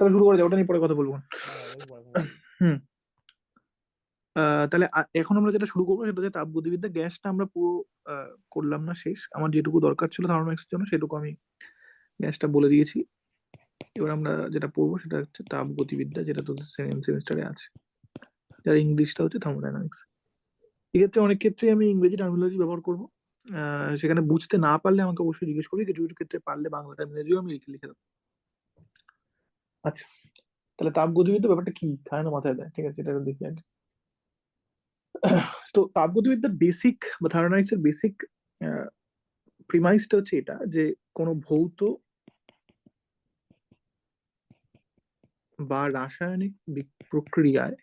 তাহলে শুরু করা যায়, ওটা নিয়ে পরে কথা বলবো। হুম। তাহলে এখন আমরা যেটা শুরু করবো সেটা হচ্ছে তাপগতিবিদ্যা। গ্যাসটা আমরা পুরো করলাম না, শেষ। আমার যেটুকু দরকার ছিল থার্মোডাইনামিক্সের জন্য সেটুকু আমি গ্যাসটা বলে দিয়েছি। এবার আমরা যেটা পড়বো সেটা হচ্ছে তাপগতিবিদ্যা, যেটা তোদের সেকেন্ড সেমিস্টারে আছে, যার ইংলিশটা হচ্ছে থার্মোডাইনামিক্স। এক্ষেত্রে অনেক ক্ষেত্রে আমি ইংরেজি টার্মিনোলজি ব্যবহার করবো। সেখানে বুঝতে না পারলে আমাকে অবশ্যই জিজ্ঞেস করবি, কিছু কিছু ক্ষেত্রে পারলে বাংলা টার্মিনোলজিও আমি লিখে লিখে দেবো। আচ্ছা, তাহলে তাপগতিবিদ্যা ব্যাপারটা কি, খায় না মাথায় দেয়, ঠিক আছে, এটা দেখি আগে। তো তাপগতিবিদ্যার বেসিক বা থার্মোডাইনামিক্সের বেসিক প্রিমাইসটা হচ্ছে এটা, যে কোনো ভৌত বা রাসায়নিক প্রক্রিয়ায়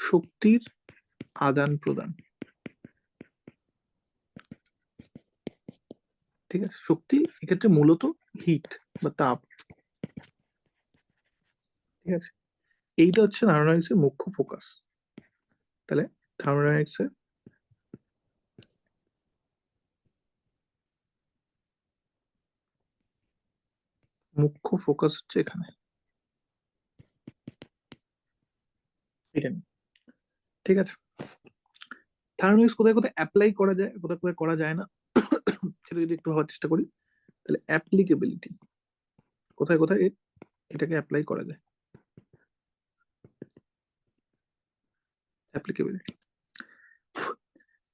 শক্তির আদান প্রদান, ঠিক আছে, শক্তি এক্ষেত্রে মূলত হিট বা তাপ, ঠিক আছে, এইটা হচ্ছে থার্মোডাইনামিক্সের মুখ্য ফোকাস। তাহলে থার্মোডাইনামিক্সের মুখ্য ফোকাস হচ্ছে এখানে, এটা নিয়ে, ঠিক আছে। থার্মোডাইনামিক্স কোথায় কোথায় অ্যাপ্লাই করা যায়, কোথায় কোথায় করা যায় না, সেটা যদি একটু ভাবার চেষ্টা করি, তাহলে অ্যাপ্লিকেবিলিটি, কোথায় কোথায় এটাকে অ্যাপ্লাই করা যায়, অ্যাপ্লিকেবিলিটি।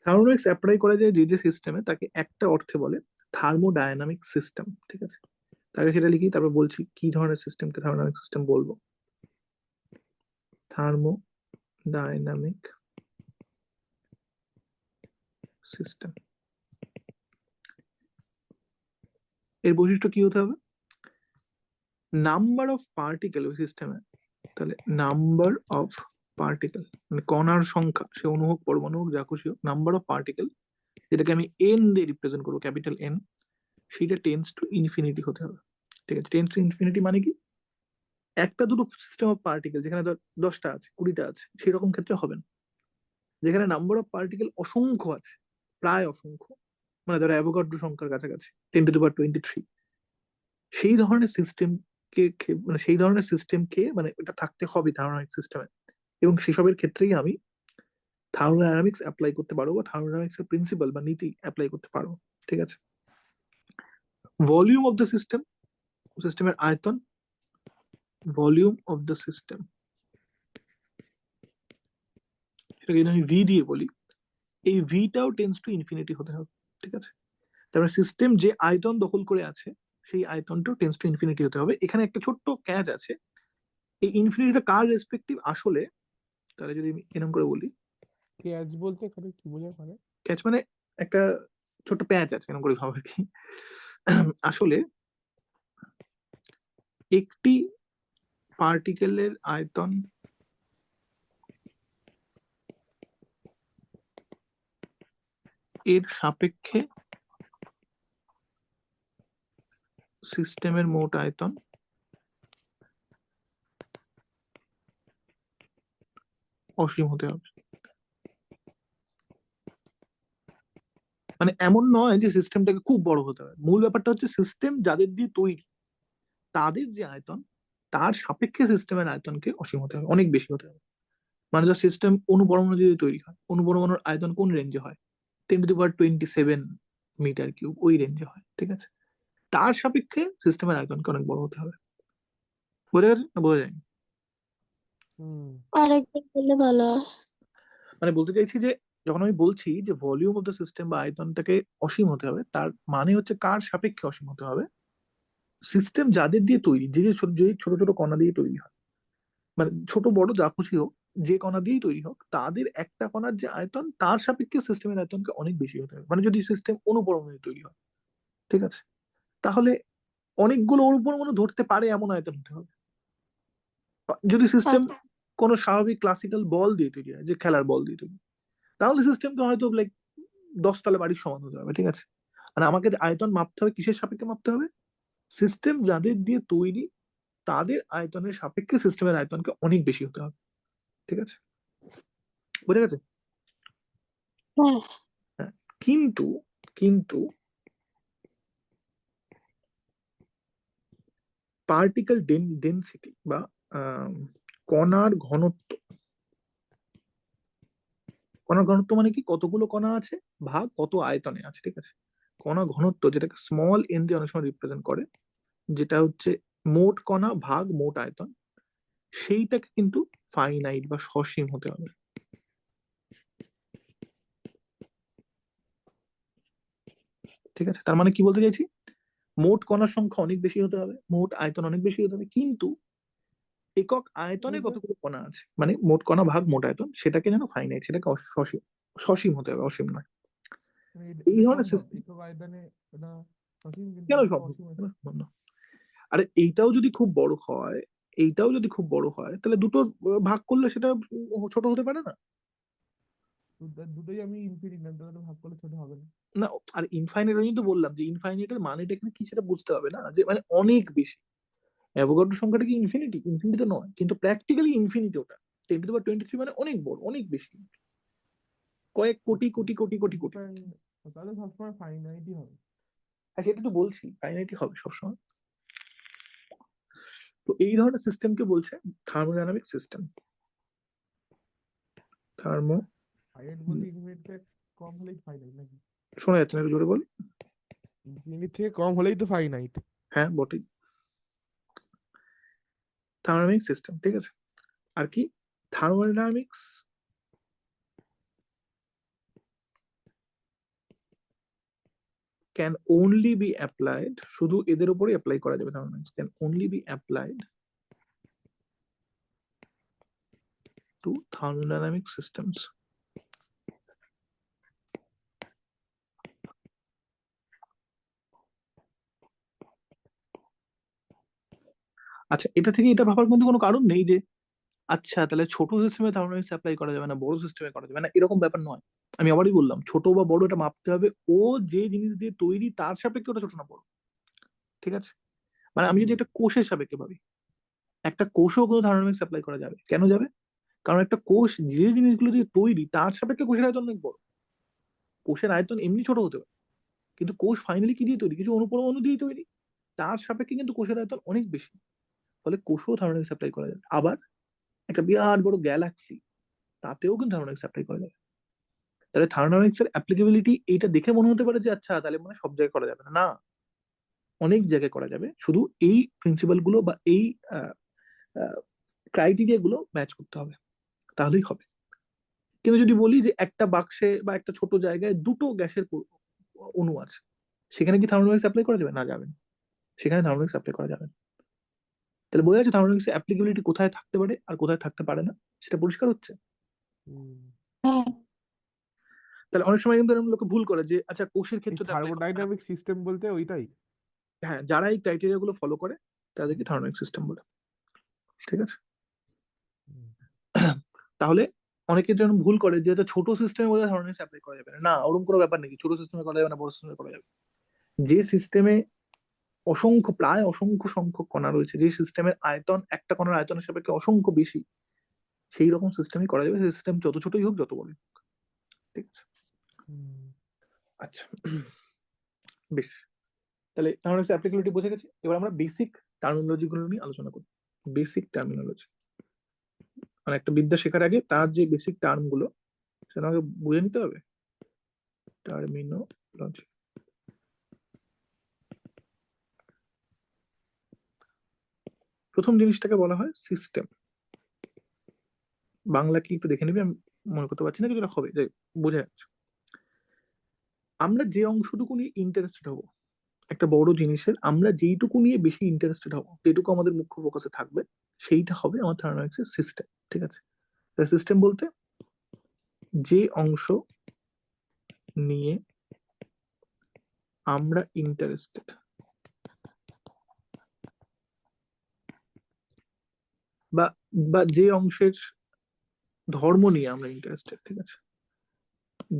থার্মোডাইনামিক্স অ্যাপ্লাই করা যায় যে যে সিস্টেমে, তাকে একটা অর্থে বলে থার্মোডায়নামিক সিস্টেম, ঠিক আছে। তাকে সেটা লিখি, তারপর বলছি কি ধরনের সিস্টেমকে থার্মোডায়নামিক সিস্টেম বলবো। থার্মোডায়নামিক সিস্টেম, এর বৈশিষ্ট্য কি হতে হবে, নাম্বার অফ পার্টিকেল ওই সিস্টেমে, তাহলে নাম্বার অফ পার্টিকেল মানে কণার সংখ্যা, সে অণু হোক পরমাণু হোক যা খুশি হোক, নাম্বার অফ পার্টিকেল, যেটাকে আমি এন দিয়ে রিপ্রেজেন্ট করবো, ক্যাপিটাল এন, সেটা টেন্স টু ইনফিনিটি হতে হবে, ঠিক আছে। টেন্স টু ইনফিনিটি মানে কি, একটা দুটো সিস্টেম অফ পার্টিকেল যেখানে ধর 10টা আছে 20টা আছে সেরকম ক্ষেত্রে হবে না। যেখানে নাম্বার অফ পার্টিকেল অসংখ্য আছে, প্রায় অসংখ্য, মানে ধরো অ্যাভোগাড্রো সংখ্যার কাছাকাছি 10⁻23, সেই ধরনের সিস্টেমকে, মানে সেই ধরনের সিস্টেমকে মানে এটা থাকতে হবে থার্মোডাইনামিক সিস্টেমে। এবং সেসবের ক্ষেত্রেই আমি থার্মোডাইনামিক্স অ্যাপ্লাই করতে পারবো, বা থার্মোডাইনামিক্স এর প্রিন্সিপাল বা নীতি অ্যাপ্লাই করতে পারবো, ঠিক আছে। ভলিউম অফ দ্য সিস্টেম, সিস্টেমের আয়তন, ভলিউম অফ দ্য সিস্টেম, এটাকে যদি আমি ভি দিয়ে বলি, এই ভিটাও টেন্স টু ইনফিনিটি হতে হবে, ঠিক আছে। তারপরে সিস্টেম যে আয়তন দখল করে আছে সেই আয়তনটাও টেন্স টু ইনফিনিটি হতে হবে। এখানে একটা ছোট্ট ক্যাচ আছে, এই ইনফিনিটিটা কার রেসপেক্টিভ আসলে, তাহলে যদি আমি এরকম করে বলি, ক্যাচ বলতে এখানে কি বোঝায় মানে? ক্যাচ মানে একটা ছোট্ট প্যাচ আছে এরকম করে ভাবো আর কি। আসলে একটি পার্টিকেলের আয়তন এর সাপেক্ষে সিস্টেমের মোট আয়তন অসীম হতে হবে। মানে এমন নয় যে সিস্টেমটাকে খুব বড় হতে হবে, মূল ব্যাপারটা হচ্ছে সিস্টেম যাদের দিয়ে তৈরি তাদের যে আয়তন, তার সাপেক্ষে সিস্টেমের আয়তনকে অসীম হতে হবে, অনেক বেশি হতে হবে। মানে ধর সিস্টেম অনুপরমাণু যদি তৈরি হয়, অনুপরমাণুর আয়তন কোন রেঞ্জে হয়, 10⁻27 মিটার কিউব, ওই রেঞ্জে হয়, ঠিক আছে। তার সাপেক্ষে সিস্টেমের আয়তনকে অনেক বড় হতে হবে। বোঝা গেছে না বোঝা যায়নি? আরেকবার বললে ভালো হয়। মানে বলতে চাইছি যে যখন আমি বলছি যে ভলিউম অফ দ্য সিস্টেম বা আয়তনটাকে অসীম হতে হবে, তার মানে হচ্ছে কার সাপেক্ষে অসীম হতে হবে, সিস্টেম যাদের দিয়ে তৈরি, যে যে ছোট ছোট ছোট কণা দিয়ে তৈরি হয়, মানে ছোট বড় যা খুশি হোক, যে কণা দিয়েই তৈরি হোক, তাদের একটা কণার যে আয়তন তার সাপেক্ষে সিস্টেমের আয়তনকে অনেক বেশি হতে হবে। মানে যদি সিস্টেম অনুপরমাণু তৈরি হয়, ঠিক আছে, তাহলে অনেকগুলো অনুপরমাণু ধরতে পারে এমন আয়তন হতে হবে। যদি সিস্টেম আচ্ছা, কোনো স্বাভাবিক ক্লাসিক্যাল বল দিয়ে তৈরি হয়, যে খেলার বল দিয়ে তৈরি, তাহলে সিস্টেমকে হয়তো লাইক 10 তলা বাড়ির সমান হতে হবে, ঠিক আছে। আর আমাকে যে আয়তন মাপতে হবে কিসের সাপেক্ষে মাপতে হবে, সিস্টেম যাদের দিয়ে তৈরি তাদের আয়তনের সাপেক্ষে সিস্টেমের আয়তনকে অনেক বেশি হতে হবে, ঠিক আছে, বুঝে গেছে। হ্যাঁ। হ্যাঁ, কিন্তু কিন্তু পার্টিকেল ডেনসিটি বা কণার ঘনত্ব। কণার ঘনত্ব মানে কি, কতগুলো কণা আছে ভাগ কত আয়তনে আছে, ঠিক আছে। কণা ঘনত্ব যেটাকে স্মল এন দিয়ে অনেক সময় রিপ্রেজেন্ট করে, যেটা হচ্ছে মোট কণা ভাগ মোট আয়তন, সেইটাকে কিন্তু ফাইনাইট বা সসীম হতে হবে। ঠিক আছে, তার মানে কি বলতে চাইছি, মোট কণার সংখ্যা অনেক বেশি হতে হবে, মোট আয়তন অনেক বেশি হতে হবে, কিন্তু একক আয়তনে বলতে কতগুলো কণা আছে, মানে মোট কণা ভাগ মোট আয়তন, সেটাকে যেন ফাইনাইট, সেটাকে সসীম, সসীম হতে হবে, অসীম নয়। মানে এই এটা ধরনের সম্ভব সিস্টেম একক আয়তনে এটা সসীম কিন্তু কেন এটাকে সম্ভব, অসীম কেন সম্ভব না? আরে এইটাও যদি খুব বড় হয়, এইটাও যদি খুব বড় হয়, তাহলে দুটো ভাগ করলে সেটা ছোট হতে পারে না? দুটোই আমি ইনফিনিট না, দুটো ভাগ করলে ছোট হবে না। না, আর ইনফাইনাইট, আমি তো বললাম যে ইনফাইনাইটের মানেটা এখানে কি সেটা বুঝতে হবে না, যে মানে অনেক বেশি। অ্যাভোগাড্রো সংখ্যাটা কি ইনফিনিটি? ইনফিনিটি তো নয়, কিন্তু প্র্যাকটিক্যালি ইনফিনিটি ওটা। 10⁻23 মানে অনেক বড়, অনেক বেশি, কয়েক কোটি কোটি কোটি কোটি কোটি। ইনফাইনাইট তাহলে সবসময় ফাইনাইটই হবে। হ্যাঁ, সেটা তো বলছি, ফাইনাইটই হবে সবসময়। তো এই ধরনের সিস্টেমকে বলছে থার্মোডাইনামিক সিস্টেম। থার্মো, ফাইনাইট বলতে ইনফিনিট থেকে কম হলেই ফাইনাইট নাকি? শোনা যাচ্ছে না, একটু জোরে বল। ইনফিনিট থেকে কম হলেই তো ফাইনাইট। হ্যাঁ বটেই, থার্মোডাইনামিক সিস্টেম, ঠিক আছে। আর কি, thermodynamics can only be applied, শুধু এদের উপরে অ্যাপ্লাই করা যাবে, thermodynamics can only be applied to thermodynamic systems. আচ্ছা, এটা থেকে এটা ভাবার কিন্তু কোনো কারণ নেই যে আচ্ছা তাহলে ছোট সিস্টেমে থার্মোডাইনামিক্স অ্যাপ্লাই করা যাবে না, বড় সিস্টেমে করা যাবে না, এরকম ব্যাপার নয়। আমি আবারই বললাম, ছোট বা বড় এটা মাপতে হবে ও যে জিনিস দিয়ে তৈরি তার সাপেক্ষে ওটা ছোট না বড়, ঠিক আছে। মানে আমি যদি হুম। একটা কোষের সাপেক্ষে ভাবি, একটা কোষও কিন্তু থার্মোডাইনামিক্স অ্যাপ্লাই করা যাবে, কেন যাবে? কারণ একটা কোষ যে জিনিসগুলো দিয়ে তৈরি তার সাপেক্ষে কোষের আয়তন অনেক বড়। কোষের আয়তন এমনি ছোট হতে পারে, কিন্তু কোষ ফাইনালি কি দিয়ে তৈরি, কিছু অনুপরমাণু দিয়ে তৈরি, তার সাপেক্ষে কিন্তু কোষের আয়তন অনেক বেশি। ফলে কোষও থার্মোডাইনামিক্স অ্যাপ্লাই করা যাবে। আবার একটা বিরাট বড় গ্যালাক্সি, তাতেও কিন্তু থার্মোডাইনামিক্স অ্যাপ্লাই করা যাবে। তাহলে থার্মোডাইনামিক্স এর অ্যাপ্লিকেবিলিটি এইটা দেখে মনে হতে পারে যে আচ্ছা তাহলে মানে সব জায়গায় করা যাবে না, না, অনেক জায়গায় করা যাবে, শুধু এই প্রিন্সিপাল গুলো বা এই ক্রাইটেরিয়া গুলো ম্যাচ করতে হবে, তাহলেই হবে। কিন্তু যদি বলি যে একটা বাক্সে বা একটা ছোট জায়গায় দুটো গ্যাসের অণু আছে, সেখানে কি থার্মোডাইনামিক্স অ্যাপ্লাই করা যাবে? না, যাবে না, সেখানে থার্মোডাইনামিক্স অ্যাপ্লাই করা যাবে না। তাহলে বোঝা যাচ্ছে থার্মোডাইনামিক্স অ্যাপ্লিকেবিলিটি কোথায় থাকতে পারে আর কোথায় থাকতে পারে না, সেটা পরিষ্কার হচ্ছে। হুম। তাহলে অনেক সময় কিন্তু এরকম লোকে ভুল করে যে আচ্ছা কোষের এই ক্ষেত্রে তো অ্যাপ্লাই করা যাবে না। থার্মোডাইনামিক সিস্টেম বলতে ওইটাই। হ্যাঁ, যারা এই ক্রাইটেরিয়া গুলো ফলো করে তাদেরকে হুম। থার্মোডাইনামিক সিস্টেম বলে, ঠিক আছে। হুম। তাহলে অনেকে যেন ভুল করে যে এটা ছোট সিস্টেমে বোধহয় থার্মোডাইনামিক্স অ্যাপ্লাই করা যাবে না, না, ওরকম কোনো ব্যাপার নেই, ছোট সিস্টেমে করা যাবে না, বড় সিস্টেমে করা যাবে। যে সিস্টেমে অসংখ্য, প্রায় অসংখ্য সংখ্যক কণা রয়েছে, যে সিস্টেমের আয়তন একটা কণার আয়তনের সাপেক্ষে অসংখ্য বেশি, সেই রকম সিস্টেমই করা যাবে, সিস্টেম যত ছোটই হোক যত বড়ই হোক, ঠিক আছে। হুম। আচ্ছা, বেশ, তাহলে থার্মোডাইনামিক্স অ্যাপ্লিকেবিলিটি বুঝে গেছি। এবার আমরা বেসিক টার্মিনোলজি গুলো নিয়ে আলোচনা করি। বেসিক টার্মিনোলজি মানে একটা বিদ্যা শেখার আগে তার যে বেসিক টার্ম গুলো সেটা আমাকে বুঝে নিতে হবে। টার্মিনোলজি, প্রথম জিনিসটাকে বলা হয় সিস্টেম। বাংলা কি একটু দেখে নিবি, আমি মনে করতে পারছি না কিছুটা হবে, যে বোঝা যাচ্ছে। আমরা যে অংশটুকু নিয়ে ইন্টারেস্টেড হব একটা বড় জিনিসের, আমরা যেইটুকু নিয়ে বেশি ইন্টারেস্টেড হব, যেটুকু আমাদের মুখ্য ফোকাসে থাকবে, সেইটা হবে আমার থার্মোডাইনামিক্সের সিস্টেম, ঠিক আছে। সিস্টেম বলতে যে অংশ নিয়ে আমরা ইন্টারেস্টেড, বা বা যে অংশের ধর্ম নিয়ে আমরা ইন্টারেস্টেড, ঠিক আছে,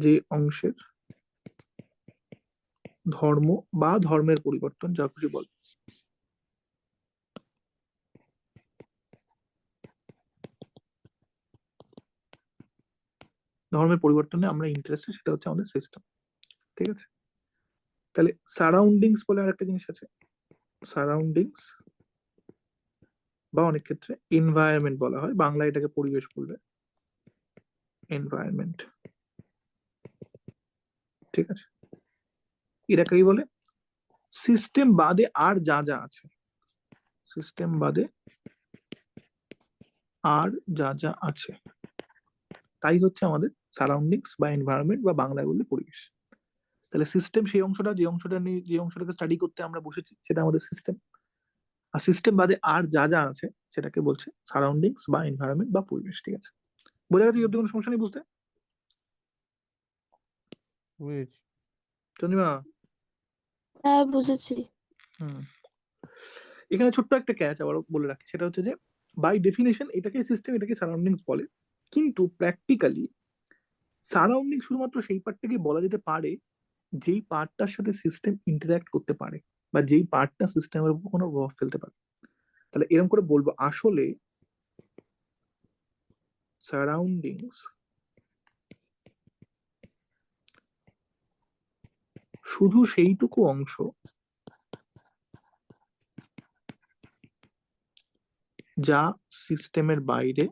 যে অংশের ধর্ম বা ধর্মের পরিবর্তন, যা খুশি বল, ধর্মের পরিবর্তনে আমরা ইন্টারেস্টেড, সেটা হচ্ছে আমাদের সিস্টেম, ঠিক আছে। তাহলে সারাউন্ডিংস বলে আরেকটা জিনিস আছে, সারাউন্ডিংস বা অনেক ক্ষেত্রে এনভায়রনমেন্ট বলা হয়, বাংলায় এটাকে পরিবেশ বলবে, এনভায়রনমেন্ট। ঠিক আছে, এটাকেই বলে সিস্টেম বাদে আর যা যা আছে, সিস্টেম বাদে আর যা যা আছে তাই হচ্ছে আমাদের সারাউন্ডিংস বা এনভায়রনমেন্ট বা বাংলায় বললে পরিবেশ। তাহলে সিস্টেম সেই অংশটা, যে অংশটা নিয়ে যে অংশটাকে স্টাডি করতে আমরা বসেছি সেটা আমাদের সিস্টেম। আর সিস্টেম বাদে আর যা যা আছে সেটাকে বলছে সারাউন্ডিংস বা এনভায়রনমেন্ট বা পরিবেশ। ঠিক আছে, বোঝা গেছে? যদি কোনো সমস্যা নেই বুঝতে? বুঝেছি। চন্দ্রিমা, হ্যাঁ বুঝেছি। হুম, এখানে ছোট্ট একটা ক্যাচ আবার বলে রাখি, সেটা হচ্ছে যে বাই ডেফিনেশন এটাকে সিস্টেম, এটাকে সারাউন্ডিংস বলে, কিন্তু প্র্যাকটিক্যালি সারাউন্ডিং শুধুমাত্র সেই পার্টটাকে বলা যেতে পারে যেই পার্টটার সাথে সিস্টেম ইন্টারঅ্যাক্ট করতে পারে বা যেই পার্টটা সিস্টেমের উপর কোনো প্রভাব ফেলতে পারে। তাহলে এরকম করে বলবো, আসলে সারাউন্ডিংস শুধু সেইটুকু অংশ যা সিস্টেমের বাইরে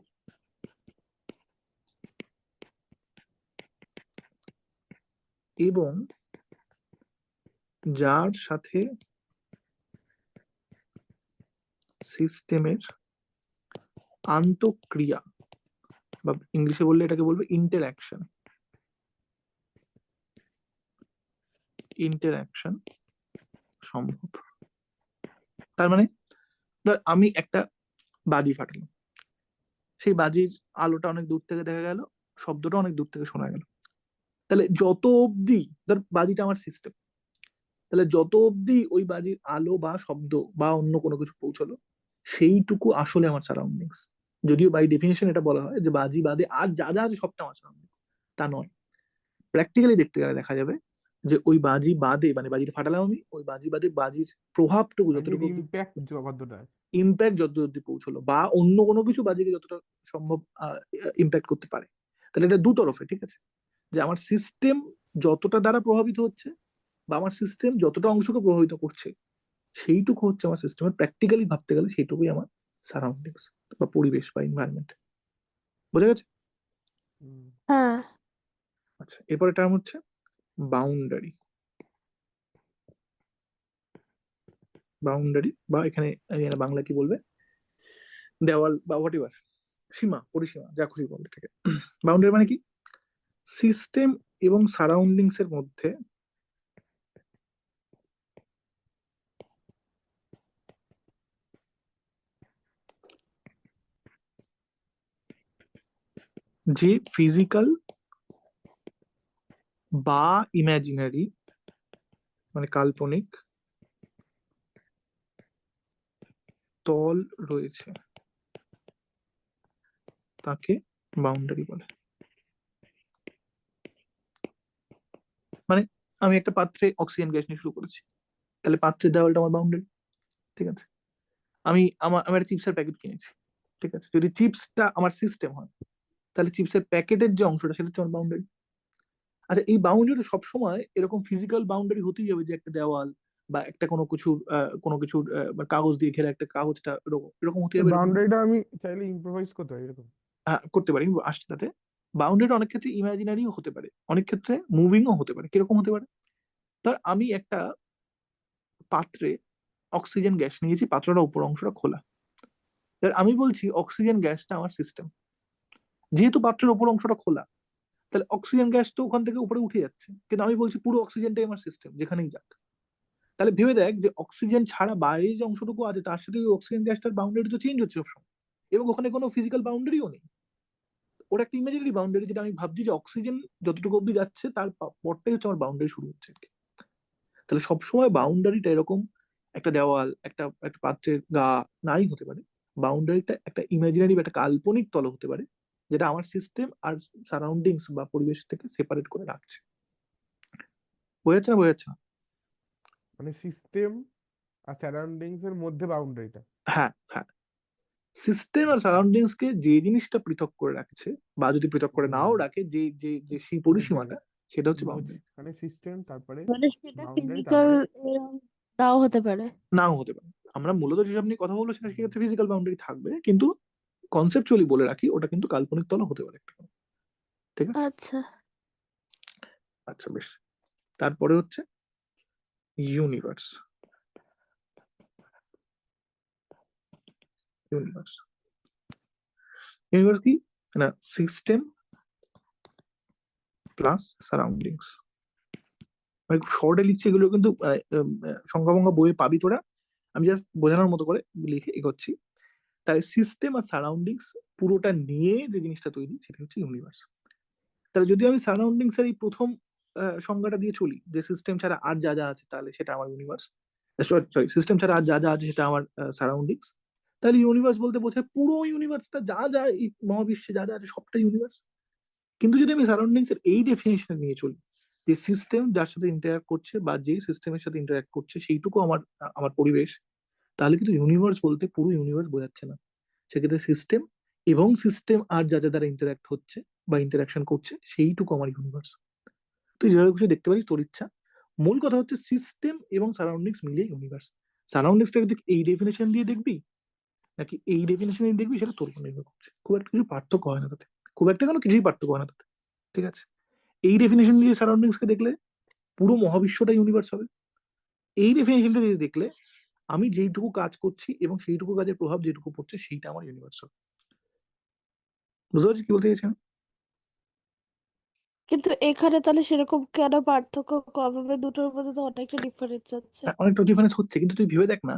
এবং যার সাথে সিস্টেমের আন্তঃক্রিয়া বা ইংলিশে বললে এটাকে বলবে ইন্টারঅ্যাকশন, ইন্টারঅ্যাকশন সম্ভব। তার মানে ধর আমি একটা বাজি ফাটালাম, সেই বাজির আলোটা অনেক দূর থেকে দেখা গেল, শব্দটা অনেক দূর থেকে শোনা গেল। তাহলে যত অবধি ধর বাজিটা আমার সিস্টেম, তাহলে যত অবধি ওই বাজির আলো বা শব্দ বা অন্য কোনো কিছু পৌঁছলো সেইটুকু আসলে আমার সারাউন্ডিংস। যদিও বাই ডেফিনেশন এটা বলা হয় যে বাজি বাদে আর যা যা আছে সবটা আমার সারাউন্ডিং, তা নয়। প্র্যাকটিক্যালি দেখতে গেলে দেখা যাবে যে ওই বাজি বাদে, মানে বাজিটা ফাটালাম আমি, ওই বাজি বাদে বাজির প্রভাবটুকু যতটুকু ইম্প্যাক্ট শব্দটা আছে। ইম্প্যাক্ট যত অব্দি পৌঁছলো বা অন্য কোনো কিছু বাজিকে যতটা সম্ভব ইম্প্যাক্ট করতে পারে। তাহলে এটা দুতরফে। ঠিক আছে, যে আমার সিস্টেম যতটা দ্বারা প্রভাবিত হচ্ছে বা আমার সিস্টেম যতটা অংশকে প্রভাবিত করছে সেইটুকু হচ্ছে আমার সিস্টেমের, প্র্যাকটিক্যালি ভাবতে গেলে সেইটুকুই আমার সারাউন্ডিংস বা পরিবেশ বা এনভায়রনমেন্ট। বোঝা গেছে? হুম। হ্যাঁ। আচ্ছা, এরপরে টার্ম হচ্ছে বাউন্ডারি। বাউন্ডারি বা এখানে বাংলা কি বলবে, দেওয়াল বা হোয়াট এভার, সীমা, পরিসীমা, যা খুশি বলতে থাকে। বাউন্ডারি মানে কি? সিস্টেম এবং সারাউন্ডিংস এর মধ্যে যে ফিজিক্যাল বা ইমাজিনারি, মানে কাল্পনিক তল রয়েছে তাকে বাউন্ডারি বলে। মানে আমি একটা পাত্রে অক্সিজেন গ্যাস নিয়ে শুরু করেছি, তাহলে পাত্রের দেওয়ালটা আমার বাউন্ডারি। ঠিক আছে, আমি একটা চিপসের প্যাকেট কিনেছি, ঠিক আছে, যদি চিপসটা আমার সিস্টেম হয় তাহলে চিপসের প্যাকেটের যে অংশটা সেটা হচ্ছে আমার বাউন্ডারি। আচ্ছা, এই বাউন্ডারি সবসময় এরকম ফিজিক্যাল বাউন্ডারি হতেই হবে যে একটা দেওয়াল বা একটা কোনো কিছুর বা কাগজ দিয়ে ঘেরা একটা কাগজটা এরকম এরকম হতে হবে, এরকম বাউন্ডারিটা আমি চাইলে ইম্প্রোভাইজ করতে পারি এরকম। হ্যাঁ করতে পারি, আসছে তাতে। বাউন্ডারিটা অনেক ক্ষেত্রে ইমাজিনারিও হতে পারে, অনেক ক্ষেত্রে মুভিংও হতে পারে। কিরকম হতে পারে? ধর আমি একটা পাত্রে অক্সিজেন গ্যাস নিয়েছি, পাত্রটা উপর অংশটা খোলা, এবার আমি বলছি অক্সিজেন গ্যাসটা আমার সিস্টেম। যেহেতু পাত্রের উপর অংশটা খোলা, তাহলে অক্সিজেন গ্যাস তো ওখান থেকে উপরে উঠে যাচ্ছে, কিন্তু আমি বলছি পুরো অক্সিজেনটাই আমার সিস্টেম যেখানেই যাক। তাহলে ভেবে দেখ যে অক্সিজেন ছাড়া বাইরে যে অংশটুকু আছে তার সাথে ওই অক্সিজেন গ্যাসটার বাউন্ডারি তো চেঞ্জ হচ্ছে সবসময়, এবং ওখানে কোনো ফিজিক্যাল বাউন্ডারিও নেই। ওটা একটা ইমাজিনারি বাউন্ডারি, যেটা আমি ভাবছি যে অক্সিজেন যতটুকু অব্দি যাচ্ছে তার পরটাই হচ্ছে আমার বাউন্ডারি শুরু হচ্ছে আর কি। তাহলে সবসময় বাউন্ডারিটা এরকম একটা দেওয়াল, একটা একটা পাত্রের গা নাই হতে পারে। বাউন্ডারিটা একটা ইমাজিনারি বা একটা কাল্পনিক তল হতে পারে, যেটা আমার সিস্টেম আর সারাউন্ডিংস বা পরিবেশ থেকে সেপারেট করে রাখছে। বোঝাচ্ছে না? বোঝাচ্ছে না? মানে সিস্টেম আর সারাউন্ডিংস এর মধ্যে বাউন্ডারিটা। হ্যাঁ, হ্যাঁ, সিস্টেম আর সারাউন্ডিংস কে যে জিনিসটা পৃথক করে রাখছে বা যদি পৃথক করে নাও রাখে, যে যে যে সেই বুঝতে পরিসীমাটা, পেরেছি। সেটা হচ্ছে বুঝছি, বাউন্ডারি। মানে সিস্টেম তারপরে মানে সেটা বাউন্ডারি ফিজিক্যাল তারপরে নাও হতে পারে। নাও হতে পারে। আমরা মূলত যেসব নিয়ে কথা বলবো সেটা সেক্ষেত্রে ফিজিক্যাল বাউন্ডারি থাকবে, কিন্তু কনসেপচুয়ালি বলে রাখি ওটা কিন্তু কাল্পনিক তলও হতে পারে একটা। ঠিক আছে, আচ্ছা। আচ্ছা বেশ। তারপরে হচ্ছে ইউনিভার্স। ইউনিভার্স ইউনিভার্স কি না, সিস্টেম প্লাস সারাউন্ডিংস। মানে খুব শর্টে লিখছি, এগুলো কিন্তু সংখ্যা ভঙ্গা বইয়ে পাবি তোরা। আমি জাস্ট বোঝানোর মতো করে লিখে এগোচ্ছি। তাহলে সিস্টেম আর সারাউন্ডিংস পুরোটা নিয়ে যে জিনিসটা তৈরি সেটা হচ্ছে ইউনিভার্স। তাহলে যদি আমি সারাউন্ডিংস এর এই প্রথম সংজ্ঞাটা দিয়ে চলি, যে সিস্টেম ছাড়া আর যা যা আছে তাহলে সেটা আমার ইউনিভার্স, সরি সিস্টেম ছাড়া আর যা যা আছে সেটা আমার সারাউন্ডিংস, তাহলে ইউনিভার্স বলতে বোঝায় পুরো ইউনিভার্সটা, যা যা এই মহাবিশ্বে যা যা আছে সবটা ইউনিভার্স। কিন্তু যদি আমি সারাউন্ডিংস এর এই ডেফিনেশন নিয়ে চলি, যে সিস্টেম যার সাথে ইন্টারঅ্যাক্ট করছে বা যে সিস্টেমের সাথে ইন্টারঅ্যাক্ট করছে সেইটুকু আমার আমার পরিবেশ, তাহলে কিন্তু ইউনিভার্স বলতে পুরো ইউনিভার্স বোঝাচ্ছে না। সেক্ষেত্রে সিস্টেম এবং সিস্টেম আর যা যা দ্বারা ইন্টারঅ্যাক্ট হচ্ছে বা ইন্টারাকশন করছে সেইটুকু আমার ইউনিভার্স। তুই যেভাবে খুশি দেখতে পারিস, তোর ইচ্ছা। মূল কথা হচ্ছে সিস্টেম এবং সারাউন্ডিংস মিলিয়ে ইউনিভার্স। সারাউন্ডিংসটাকে তুই এই ডেফিনেশন দিয়ে দেখবি নাকি এই ডেফিনেশন দিয়ে দেখবি, সেটা তোর উপর নির্ভর করছে। খুব একটা কিছু পার্থক্য হয় না তাতে, খুব একটা কেন, কিছুই পার্থক্য হয় না তাতে। ঠিক আছে, এই ডেফিনেশন দিয়ে সারাউন্ডিংস কে দেখলে পুরো মহাবিশ্বটা ইউনিভার্স হবে। এই ডেফিনেশনটা দিয়ে দেখলে আমি যেইটুকু কাজ করছি এবং সেইটুকু কাজের প্রভাব যেটুকু পড়ছে সেইটা আমার ইউনিভার্স হবে। বুঝতে পারছিস কি বলতে চাইছি আমি? কিন্তু এখানে তাহলে সেরকম কেন পার্থক্য কম হবে? দুটোর মধ্যে তো অনেকটা ডিফারেন্স আছে। হ্যাঁ, অনেকটা ডিফারেন্স হচ্ছে, কিন্তু তুই ভেবে দেখ না,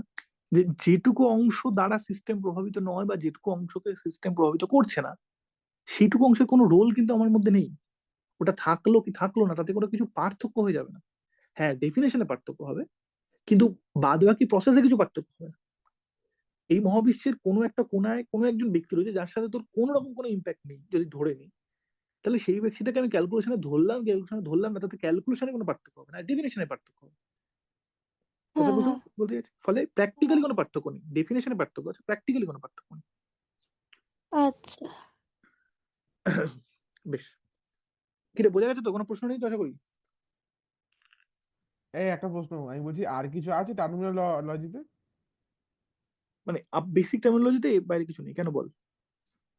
যে যেটুকু অংশ দ্বারা সিস্টেম প্রভাবিত নয় বা যেটুকু অংশকে সিস্টেম প্রভাবিত করছে না, সেইটুকু অংশের কোনো রোল কিন্তু আমার মধ্যে নেই। ওটা থাকলো কি থাকলো না তাতে কোনো কিছু পার্থক্য হয়ে যাবে না। হ্যাঁ, ডেফিনেশনে পার্থক্য হবে, কিন্তু বাদ বাকি প্রসেসে কিছু পার্থক্য হবে না। এই মহাবিশ্বের কোনো একটা কোনায় কোনো একজন ব্যক্তি রয়েছে যার সাথে তোর কোনো রকম কোনো ইম্প্যাক্ট নেই যদি ধরে নিই, তাহলে সেই ব্যক্তিটাকে আমি ক্যালকুলেশনে ধরলাম না, তাতে ক্যালকুলেশনে কোনো পার্থক্য হবে না, ডেফিনেশনে পার্থক্য হবে। কথা হ্যাঁ, বুঝতে হ্যাঁ। বলতে চাইছি? ফলে প্র্যাকটিক্যালি কোনো পার্থক্য নেই, ডেফিনেশনে পার্থক্য আছে, প্র্যাকটিক্যালি কোনো পার্থক্য নেই। আচ্ছা। বেশ, কিরে বোঝা গেছে তো? কোনো প্রশ্ন নেই তো আশা করি? এই একটা প্রশ্ন আমি বলছি, আর কিছু আছে টার্মিনোলজিতে? মানে বেসিক টার্মিনোলজিতে বাইরে কিছু নেই, কেন বল?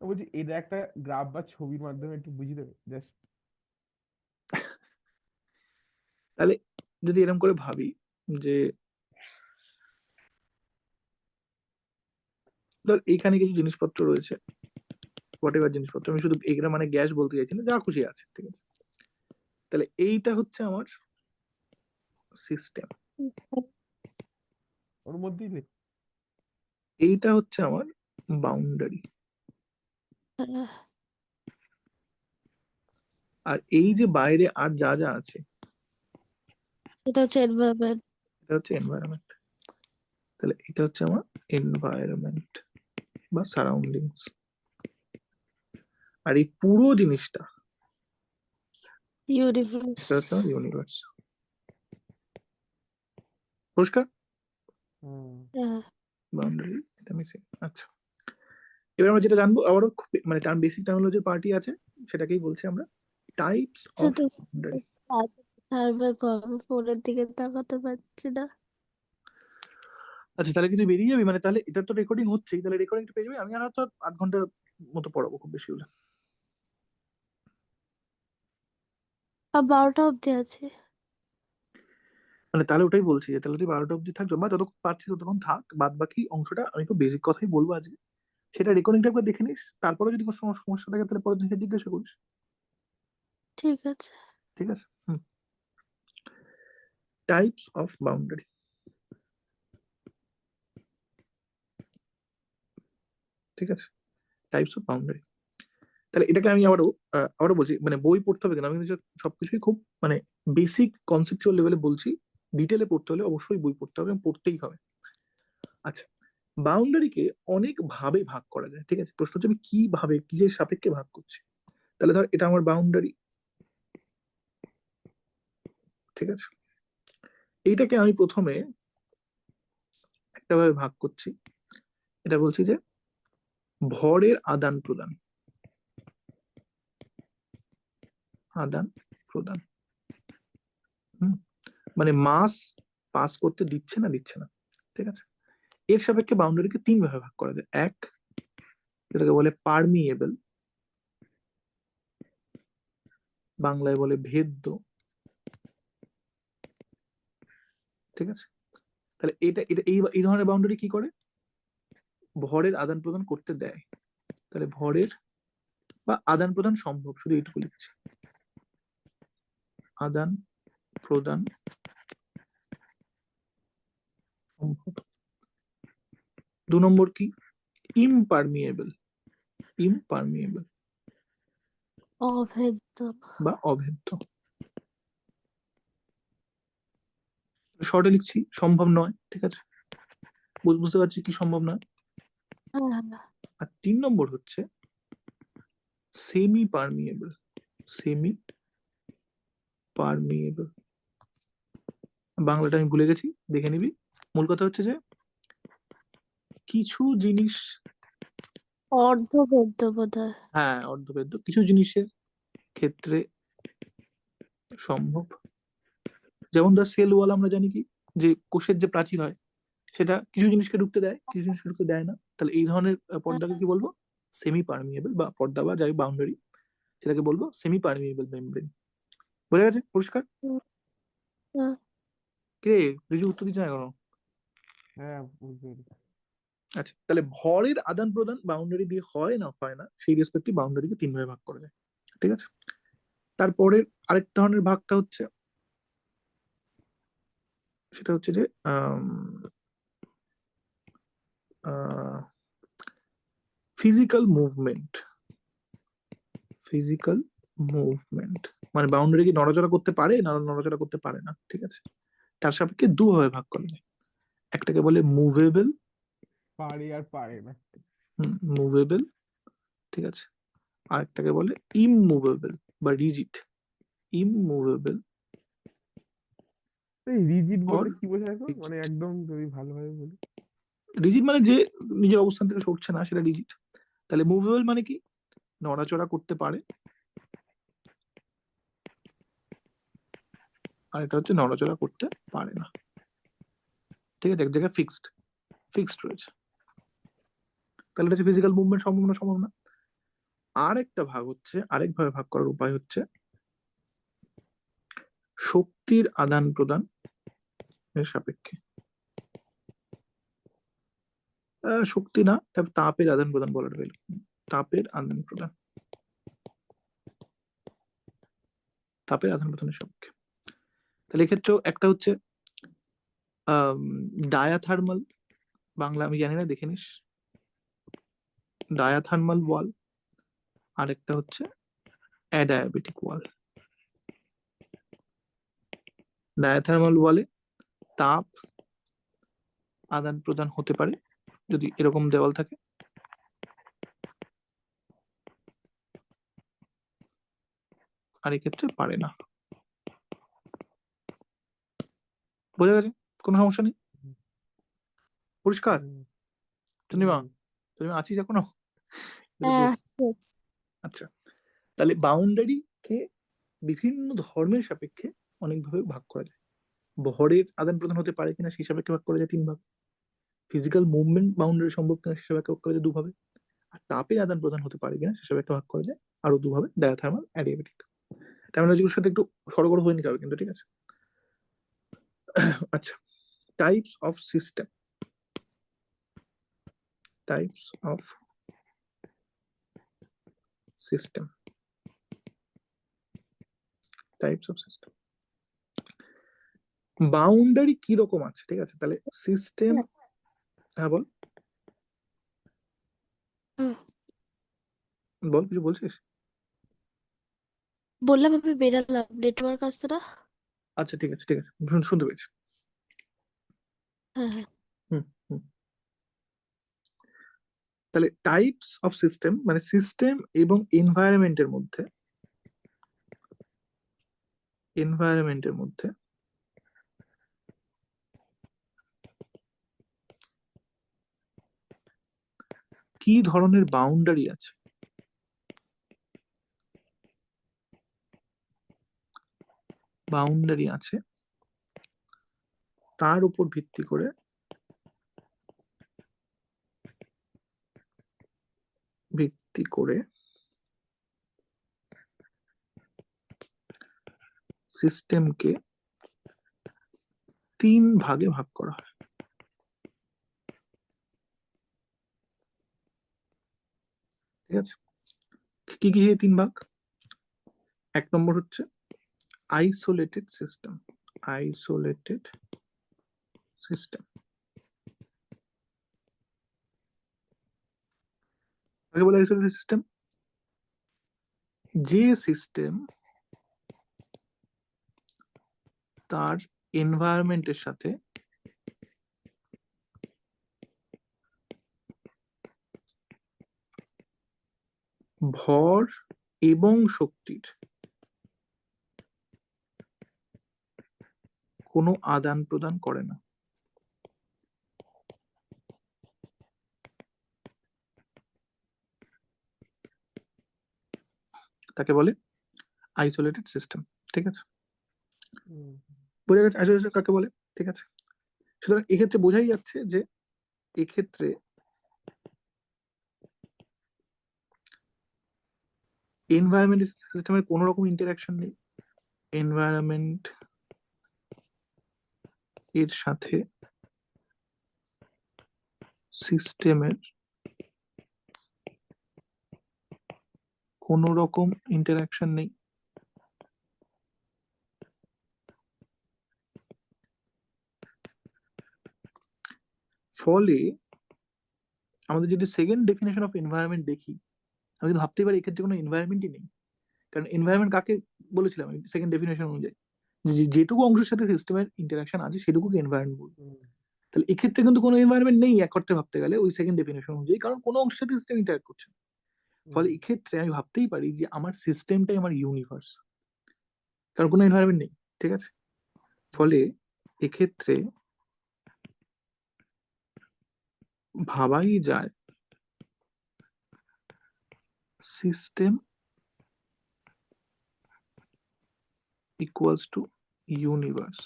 বলছি এটা একটা গ্রাফ বা ছবির মাধ্যমে একটু বুঝিয়ে দেবে জাস্ট। তাহলে যদি এরকম করে ভাবি যে ধর এইখানে কিছু জিনিসপত্র রয়েছে, হোয়াট এভার জিনিসপত্র, আমি শুধু এগুলো মানে গ্যাস বলতে চাইছি না, যা খুশি আছে, ঠিক আছে? তাহলে এইটা হচ্ছে আমার সিস্টেম, ওর মধ্যেই এইটা হচ্ছে আমার বাউন্ডারি, হ্যাঁ, আর এই যে বাইরে আর যা যা আছে সেটা হচ্ছে এনভায়রনমেন্ট। এটা হচ্ছে এনভায়রনমেন্ট। তাহলে এটা হচ্ছে আমার এনভায়রনমেন্ট বা সারাউন্ডিংস, আর এই পুরো জিনিসটা ইউনিভার্স। এটা হচ্ছে আমার ইউনিভার্স। পরিষ্কার? হ্যাঁ, বাউন্ডারি, এটা মিসিং। আচ্ছা, এবার আমরা যেটা জানবো আবারও মানে বেসিক টার্মিনোলজির পার্টি আছে, সেটাকেই বলছি আমরা টাইপস অফ শুধু বাউন্ডারি। ছাড়বে কম, ফোনের দিকে তাকাতে পারছি না। আচ্ছা, তাহলে কিছু বেরিয়ে যাবি মানে? তাহলে এটা তো রেকর্ডিং হচ্ছেই, তাহলে রেকর্ডিংটা পেয়ে যাবি। আমি আর হয়তো 8 ঘন্টার মতো পড়াবো খুব বেশি হলে। আর 12টা অব্দি আছে। মানে তাহলে ওটাই বলছি যে তাহলে তুই 12টা অব্দি থাক, বা যতক্ষণ পারছিস ততক্ষণ থাক, বাদ বাকি অংশটা আমি খুব বেসিক কথাই বলবো আজকে, সেটা রেকর্ডিংটা একবার দেখে নিস, তারপরে যদি কোনো সমস্যা থাকে তাহলে পরে থেকে জিজ্ঞাসা করিস। ঠিক আছে। ঠিক আছে, হুম। Types of boundary. ঠিক আছে, টাইপস অফ বাউন্ডারি। তাহলে এটাকে আমি আবারও বলছি, মানে বই পড়তে হবে কেন, আমি কিন্তু সবকিছুই খুব মানে বেসিক কনসেপচুয়াল লেভেলে বলছি। ডিটেলে পড়তে হলে অবশ্যই বই পড়তে হবে এবং পড়তেই হবে। আচ্ছা, বাউন্ডারিকে অনেক ভাবে ভাগ করা যায়, ঠিক আছে? প্রশ্ন হচ্ছে আমি কিভাবে, কিসের সাপেক্ষে ভাগ করছি। তাহলে ধর এটা আমার বাউন্ডারি, ঠিক আছে? এইটাকে আমি প্রথমে একটা ভাবে ভাগ করছি, এটা বলছি যে ভরের আদান প্রদান, আদান প্রদান। হুম, মানে মাস পাস করতে দিচ্ছে না, দিচ্ছে না। ঠিক আছে, এর সাপেক্ষে বাউন্ডারিকে তিন ভাবে ভাগ করা যায়। এক, যেটাকে বলে পারমিয়েবল, বাংলায় বলে ভেদ্য, ঠিক আছে? তাহলে এটা এটা এই ধরনের বাউন্ডারি কি করে? ভরের আদান প্রদান করতে দেয়। তাহলে ভরের বা আদান প্রদান সম্ভব, শুধু এইটুকু লিখছি, আদান প্রদান সম্ভব। 2 নম্বর কি? ইমপারমিয়েবল, ইমপারমিয়েবল অভেদ্য। বা অভেদ্য। শর্টে লিখছি সম্ভব নয়, ঠিক আছে? বুঝতে পারছি কি সম্ভব নয়। হ্যাঁ হ্যাঁ। আর 3 নম্বর হচ্ছে সেমি পারমিয়েবল, সেমি পারমিয়েবল। বাংলাটা আমি ভুলে গেছি, দেখে নিবি। মূল কথা হচ্ছে যে কিছু জিনিস, অর্ধভেদ্য বোধহয়। হ্যাঁ অর্ধবেদ্য, কিছু জিনিসের ক্ষেত্রে সম্ভব। যেমন ধর সেল ওয়াল, আমরা জানি কি যে কোষের যে প্রাচীর হয় সেটা কিছু জিনিসকে ঢুকতে দেয়, কিছু জিনিসকে ঢুকতে দেয় না। তাহলে এই ধরনের পর্দাকে কি বলবো? সেমি পারমিয়েবল বা পর্দা বা যাই বাউন্ডারি, সেটাকে বলবো সেমি পারমিয়েবল মেমব্রেন। বোঝা গেছে? পরিষ্কার? হুম, হুম। কে রিজু উত্তর দিচ্ছে না কেন? হ্যাঁ, বুঝতে পেরেছি। আচ্ছা, তাহলে ভরের আদান প্রদান বাউন্ডারি দিয়ে হয় না হয় না, সেই রেসপেক্টিভ বাউন্ডারিকে তিন ভাগে ভাগ করা যায়, ঠিক আছে? তারপরে আরেক ধরনের ভাগটা হচ্ছে, সেটা হচ্ছে যে ফিজিক্যাল মুভমেন্ট, ফিজিক্যাল মুভমেন্ট মানে বাউন্ডারি কি নড়াচড়া করতে পারে না নড়াচড়া করতে পারে না, ঠিক আছে? তার সাপেক্ষে দুভাবে ভাগ করা যায়। একটাকে বলে মুভেবল, পারে আর পারে না। মুভেবল, ঠিক আছে? আর একটাকে বলে ইমমুভেবল বা রিজিড, ইমমুভেবল এই রিজিড অর বলতে কি বোঝায় তো, মানে রিজিড। একদম যদি ভালোভাবে বলি। রিজিড মানে যে নিজের অবস্থান থেকে সরছে না, সেটা রিজিড। তাহলে মুভেবল মানে কি? নড়াচড়া করতে পারে। আর এটা হচ্ছে নড়াচড়া করতে পারে না, ঠিক আছে? এক জায়গায় ফিক্সড, ফিক্সড রয়েছে। তাহলে এটা হচ্ছে ফিজিক্যাল মুভমেন্ট, সম্ভব না সম্ভব না। আর একটা ভাগ হচ্ছে, আরেকভাবে ভাগ করার উপায় হচ্ছে শক্তির আদান প্রদান এর সাপেক্ষে। শক্তি না, তবে তাপের আদান প্রদান বলাটা হইল, তাপের আদান প্রদান, তাপের আদান প্রদানের সাপেক্ষে। তাহলে এক্ষেত্রেও একটা হচ্ছে ডায়াথার্মাল, বাংলা আমি জানি না, দেখে নিস, ডায়াথার্মাল ওয়াল। আরেকটা হচ্ছে অ্যাডায়াবেটিক ওয়াল। ডায়াথার্মাল ওয়ালে তাপ আদান প্রদান হতে পারে যদি এরকম দেওয়াল থাকে, আর এক্ষেত্রে পারে না। বোঝা গেছে? কোনো সমস্যা নেই? পরিষ্কার? হুম, চন্দ্রিমা, হুম। তুমি আছিস এখনো? হ্যাঁ। আচ্ছা, তাহলে বাউন্ডারিকে বিভিন্ন ধর্মের সাপেক্ষে অনেকভাবে ভাগ করা যায়। ভরের আদান প্রদান হতে পারে কিনা সেই সাপেক্ষে ভাগ করা যায় তিন ভাগ। ফিজিক্যাল মুভমেন্ট বাউন্ডারি সম্ভব কিনা সে সাপেক্ষে ভাগ করা যায় দুভাবে। আর তাপের আদান প্রদান হতে পারে কিনা সে সাপেক্ষে ভাগ করা যায় আরো দুভাবে, ডায়াথার্মাল, অ্যাডিয়াবেটিক। টার্মিনোলজিগুলোর সাথে একটু সড়গড় হয়ে নিতে হবে কিন্তু, ঠিক আছে? আচ্ছা, types of system, types of system, types of system. Boundary কি রকম আছে, ঠিক আছে? তাহলে সিস্টেম, হ্যাঁ বল, হুম। বল কিছু বলছিস? বললাম আমি বেরালাম, নেটওয়ার্ক আসছে না। আচ্ছা ঠিক আছে ঠিক আছে, শুনতে পেয়েছি। হ্যাঁ হ্যাঁ। হুম হুম। তাহলে টাইপস অফ সিস্টেম মানে সিস্টেম এবং এনভায়রনমেন্টের মধ্যে, এনভায়রনমেন্টের মধ্যে কি ধরনের বাউন্ডারি আছে, বাউন্ডারি আছে তার উপর ভিত্তি করে ভিত্তি করে সিস্টেমকে 3 ভাগে ভাগ করা হয়। ঠিক আছে, কি কি এই 3 ভাগ? 1 নম্বর হচ্ছে আইসোলেটেড সিস্টেম। আইসোলেটেড সিস্টেম কাকে বলে? আইসোলেটেড সিস্টেম যে সিস্টেম তার এনভায়রনমেন্টের সাথে ভর এবং শক্তির কোনো আদান প্রদান করে না। তাকে বলে আইসোলেটেড সিস্টেম। ঠিক আছে, হুম, বোঝা গেছে আইসোলেটেড কাকে বলে? ঠিক আছে, সুতরাং এক্ষেত্রে বোঝাই যাচ্ছে যে এক্ষেত্রে এনভায়রনমেন্ট সিস্টেমের কোনো রকম ইন্টারাকশন নেই। এনভায়রনমেন্ট এর সাথে সিস্টেমের কোনো রকম ইন্টারাকশন নেই। ফলে আমাদের যদি সেকেন্ড ডেফিনেশন অফ এনভায়রনমেন্ট দেখি, আমি কিন্তু ভাবতেই পারি এক্ষেত্রে কোনো এনভায়রনমেন্টই নেই। কারণ এনভায়রনমেন্ট কাকে বলেছিলাম আমি সেকেন্ড ডেফিনেশন অনুযায়ী, যেটুকু অংশের সাথে সিস্টেমের ইন্টারাকশন আছে সেটুকুকে এনভায়রনমেন্ট বলবো। হুম, তাহলে এক্ষেত্রে কিন্তু কোনো এনভায়রনমেন্ট নেই এক অর্থে ভাবতে গেলে ওই সেকেন্ড ডেফিনেশন অনুযায়ী, কারণ কোনো অংশের সাথে সিস্টেম ইন্টারাক্ট করছে না। ফলে হুম, এক্ষেত্রে আমি ভাবতেই পারি যে আমার সিস্টেমটাই আমার ইউনিভার্স, কারণ কোনো এনভায়রনমেন্ট নেই। ঠিক আছে, হুম, ফলে এক্ষেত্রে ভাবাই যায় সিস্টেম ইকুয়ালস টু ইউনিভার্স।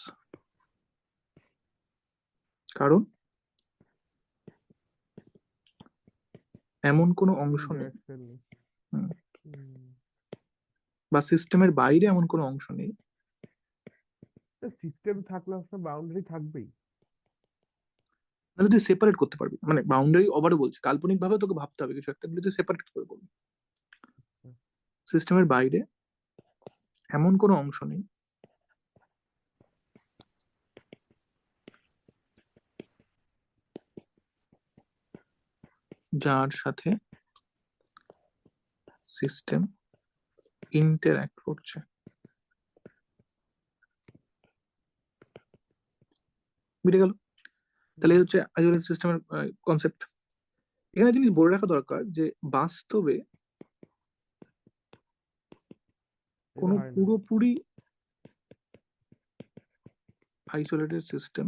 কারণ এমন কোনো অংশ নেই, ইন্টারাকশন নেই। হুম, হুম, বা সিস্টেমের বাইরে এমন কোনো অংশ নেই। সিস্টেম থাকলে আপনার বাউন্ডারি থাকবেই। তাহলে তুই সেপারেট করতে পারবি, মানে বাউন্ডারি ওভারও বলছি, কাল্পনিক ভাবে তোকে ভাবতে হবে কিছু একটা, তুই সেপারেট করে করবি। সিস্টেমের বাইরে এমন কোনো অংশ নেই যার সাথে সিস্টেম ইন্টারঅ্যাক্ট করছে। বুঝে গেল? তাহলে হুম, এই হচ্ছে আইসোলেটেড সিস্টেমের কনসেপ্ট। এখানে জিনিস বলে রাখা দরকার যে বাস্তবে এটা কোনো হয় না। পুরোপুরি আইসোলেটেড সিস্টেম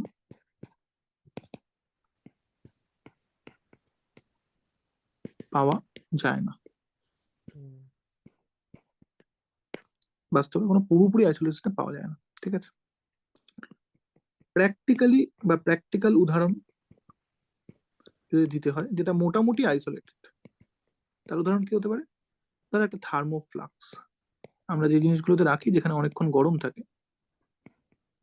পাওয়া যায় না। হুম, বাস্তবে কোনো পুরোপুরি আইসোলেটেড সিস্টেম পাওয়া যায় না। ঠিক আছে, প্র্যাকটিক্যালি বা প্র্যাকটিক্যাল উদাহরণ যদি দিতে হয় যেটা মোটামুটি আইসোলেটেড, তার উদাহরণ কি হতে পারে? ধর একটা থার্মোফ্লাক্স, আমরা যে জিনিসগুলোতে রাখি যেখানে অনেকক্ষণ গরম থাকে,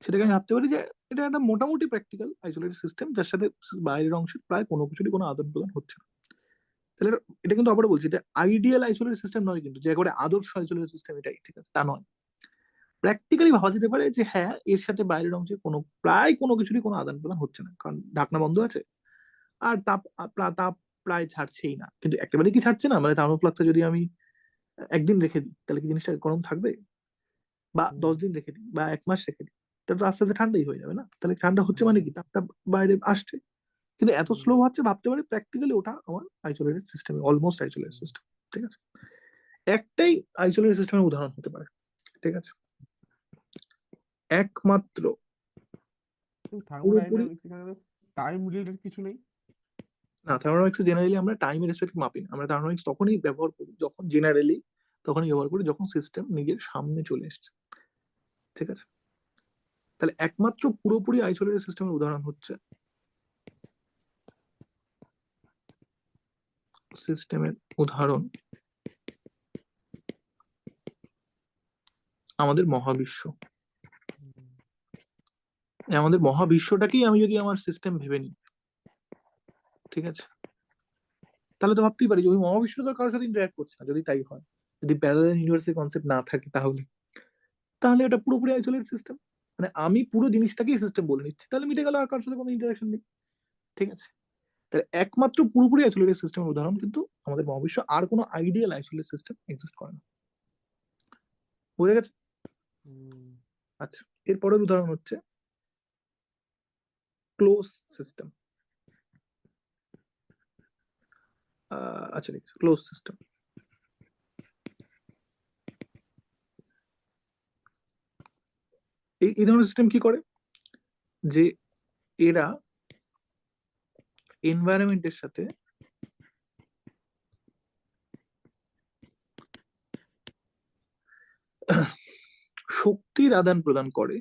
সেটাকে আমি ভাবতে পারি যে এটা একটা মোটামুটি প্র্যাকটিক্যাল আইসোলেটেড সিস্টেম যার সাথে বাইরের অংশের প্রায় কোনো কিছুরই কোনো আদান প্রদান হচ্ছে না। তাহলে এটা কিন্তু আবারও বলছি, এটা আইডিয়াল আইসোলেটেড সিস্টেম নয়, কিন্তু যে একেবারে আদর্শ আইসোলেটেড সিস্টেম এটাই, ঠিক আছে, তা নয়। প্র্যাকটিক্যালি ভাবা যেতে পারে যে হ্যাঁ এর সাথে বাইরের অংশে কোনো প্রায় কোনো কিছুরই কোনো আদান প্রদান হচ্ছে না, কারণ ঢাকনা বন্ধ আছে আর তাপ তাপ প্রায় ছাড়ছেই না। কিন্তু একেবারে কি ছাড়ছে না, মানে থার্মোফ্লাক্সে যদি আমি একদিন রেখে দিই তাহলে কি জিনিসটা গরম থাকবে? বা হুম, 10 দিন রেখে দিই বা 1 মাস রেখে দিই, তাহলে তো আস্তে আস্তে ঠান্ডাই হয়ে যাবে না? তাহলে ঠান্ডা হচ্ছে মানে হুম, কি, তাপটা বাইরে আসছে। কিন্তু এত হুম, স্লো হচ্ছে ভাবতে পারি প্র্যাকটিক্যালি ওটা আমার আইসোলেটেড সিস্টেম, অলমোস্ট আইসোলেটেড হুম। সিস্টেম। ঠিক আছে, একটাই আইসোলেটেড সিস্টেমের উদাহরণ হতে পারে। ঠিক আছে, একমাত্র কিন্তু পুরোপুরি, থার্মোডাইনামিক্স এখানে টাইম রিলেটেড কিছু নেই। না থার্মোডাইনামিক্স জেনারেলি আমরা টাইমের রেসপেক্ট মাপি না। আমরা থার্মোডাইনামিক্স তখনই ব্যবহার করি যখন জেনারেলি, তখনই ব্যবহার করি যখন সিস্টেম নিজের সামনে চলে এসছে। ঠিক আছে, তাহলে একমাত্র পুরোপুরি আইসোলেটেড সিস্টেমের উদাহরণ হচ্ছে সিস্টেমের উদাহরণ আমাদের মহাবিশ্ব। আমাদের মহাবিশ্বটাকেই আমি যদি আমার সিস্টেম ভেবে নিই, ঠিক আছে, তাহলে তো ভাবতেই পারি যে ওই মহাবিশ্ব তো কারোর সাথে ইন্টারঅ্যাক্ট করছে না। যদি তাই হয়, যদি প্যারালাল ইউনিভার্সের কনসেপ্ট না থাকে, তাহলে তাহলে এটা পুরোপুরি আইসোলেটেড সিস্টেম। মানে আমি পুরো জিনিসটাকেই সিস্টেম বলে নিচ্ছি, তাহলে মিটে গেল, আর কারোর সাথে কোনো ইন্টারাকশন নেই। ঠিক আছে, তাহলে একমাত্র পুরোপুরি আইসোলেটেড সিস্টেমের উদাহরণ কিন্তু আমাদের মহাবিশ্ব, আর কোনো আইডিয়াল আইসোলেটেড সিস্টেম এক্সিস্ট করে না। বুঝে গেছে? আচ্ছা, এরপরের উদাহরণ হচ্ছে ক্লোজ সিস্টেম। আচ্ছা, ক্লোজ সিস্টেম। এই ধরনের সিস্টেম কি করে, যে এরা এনভায়রনমেন্টের সাথে শক্তির আদান প্রদান করে,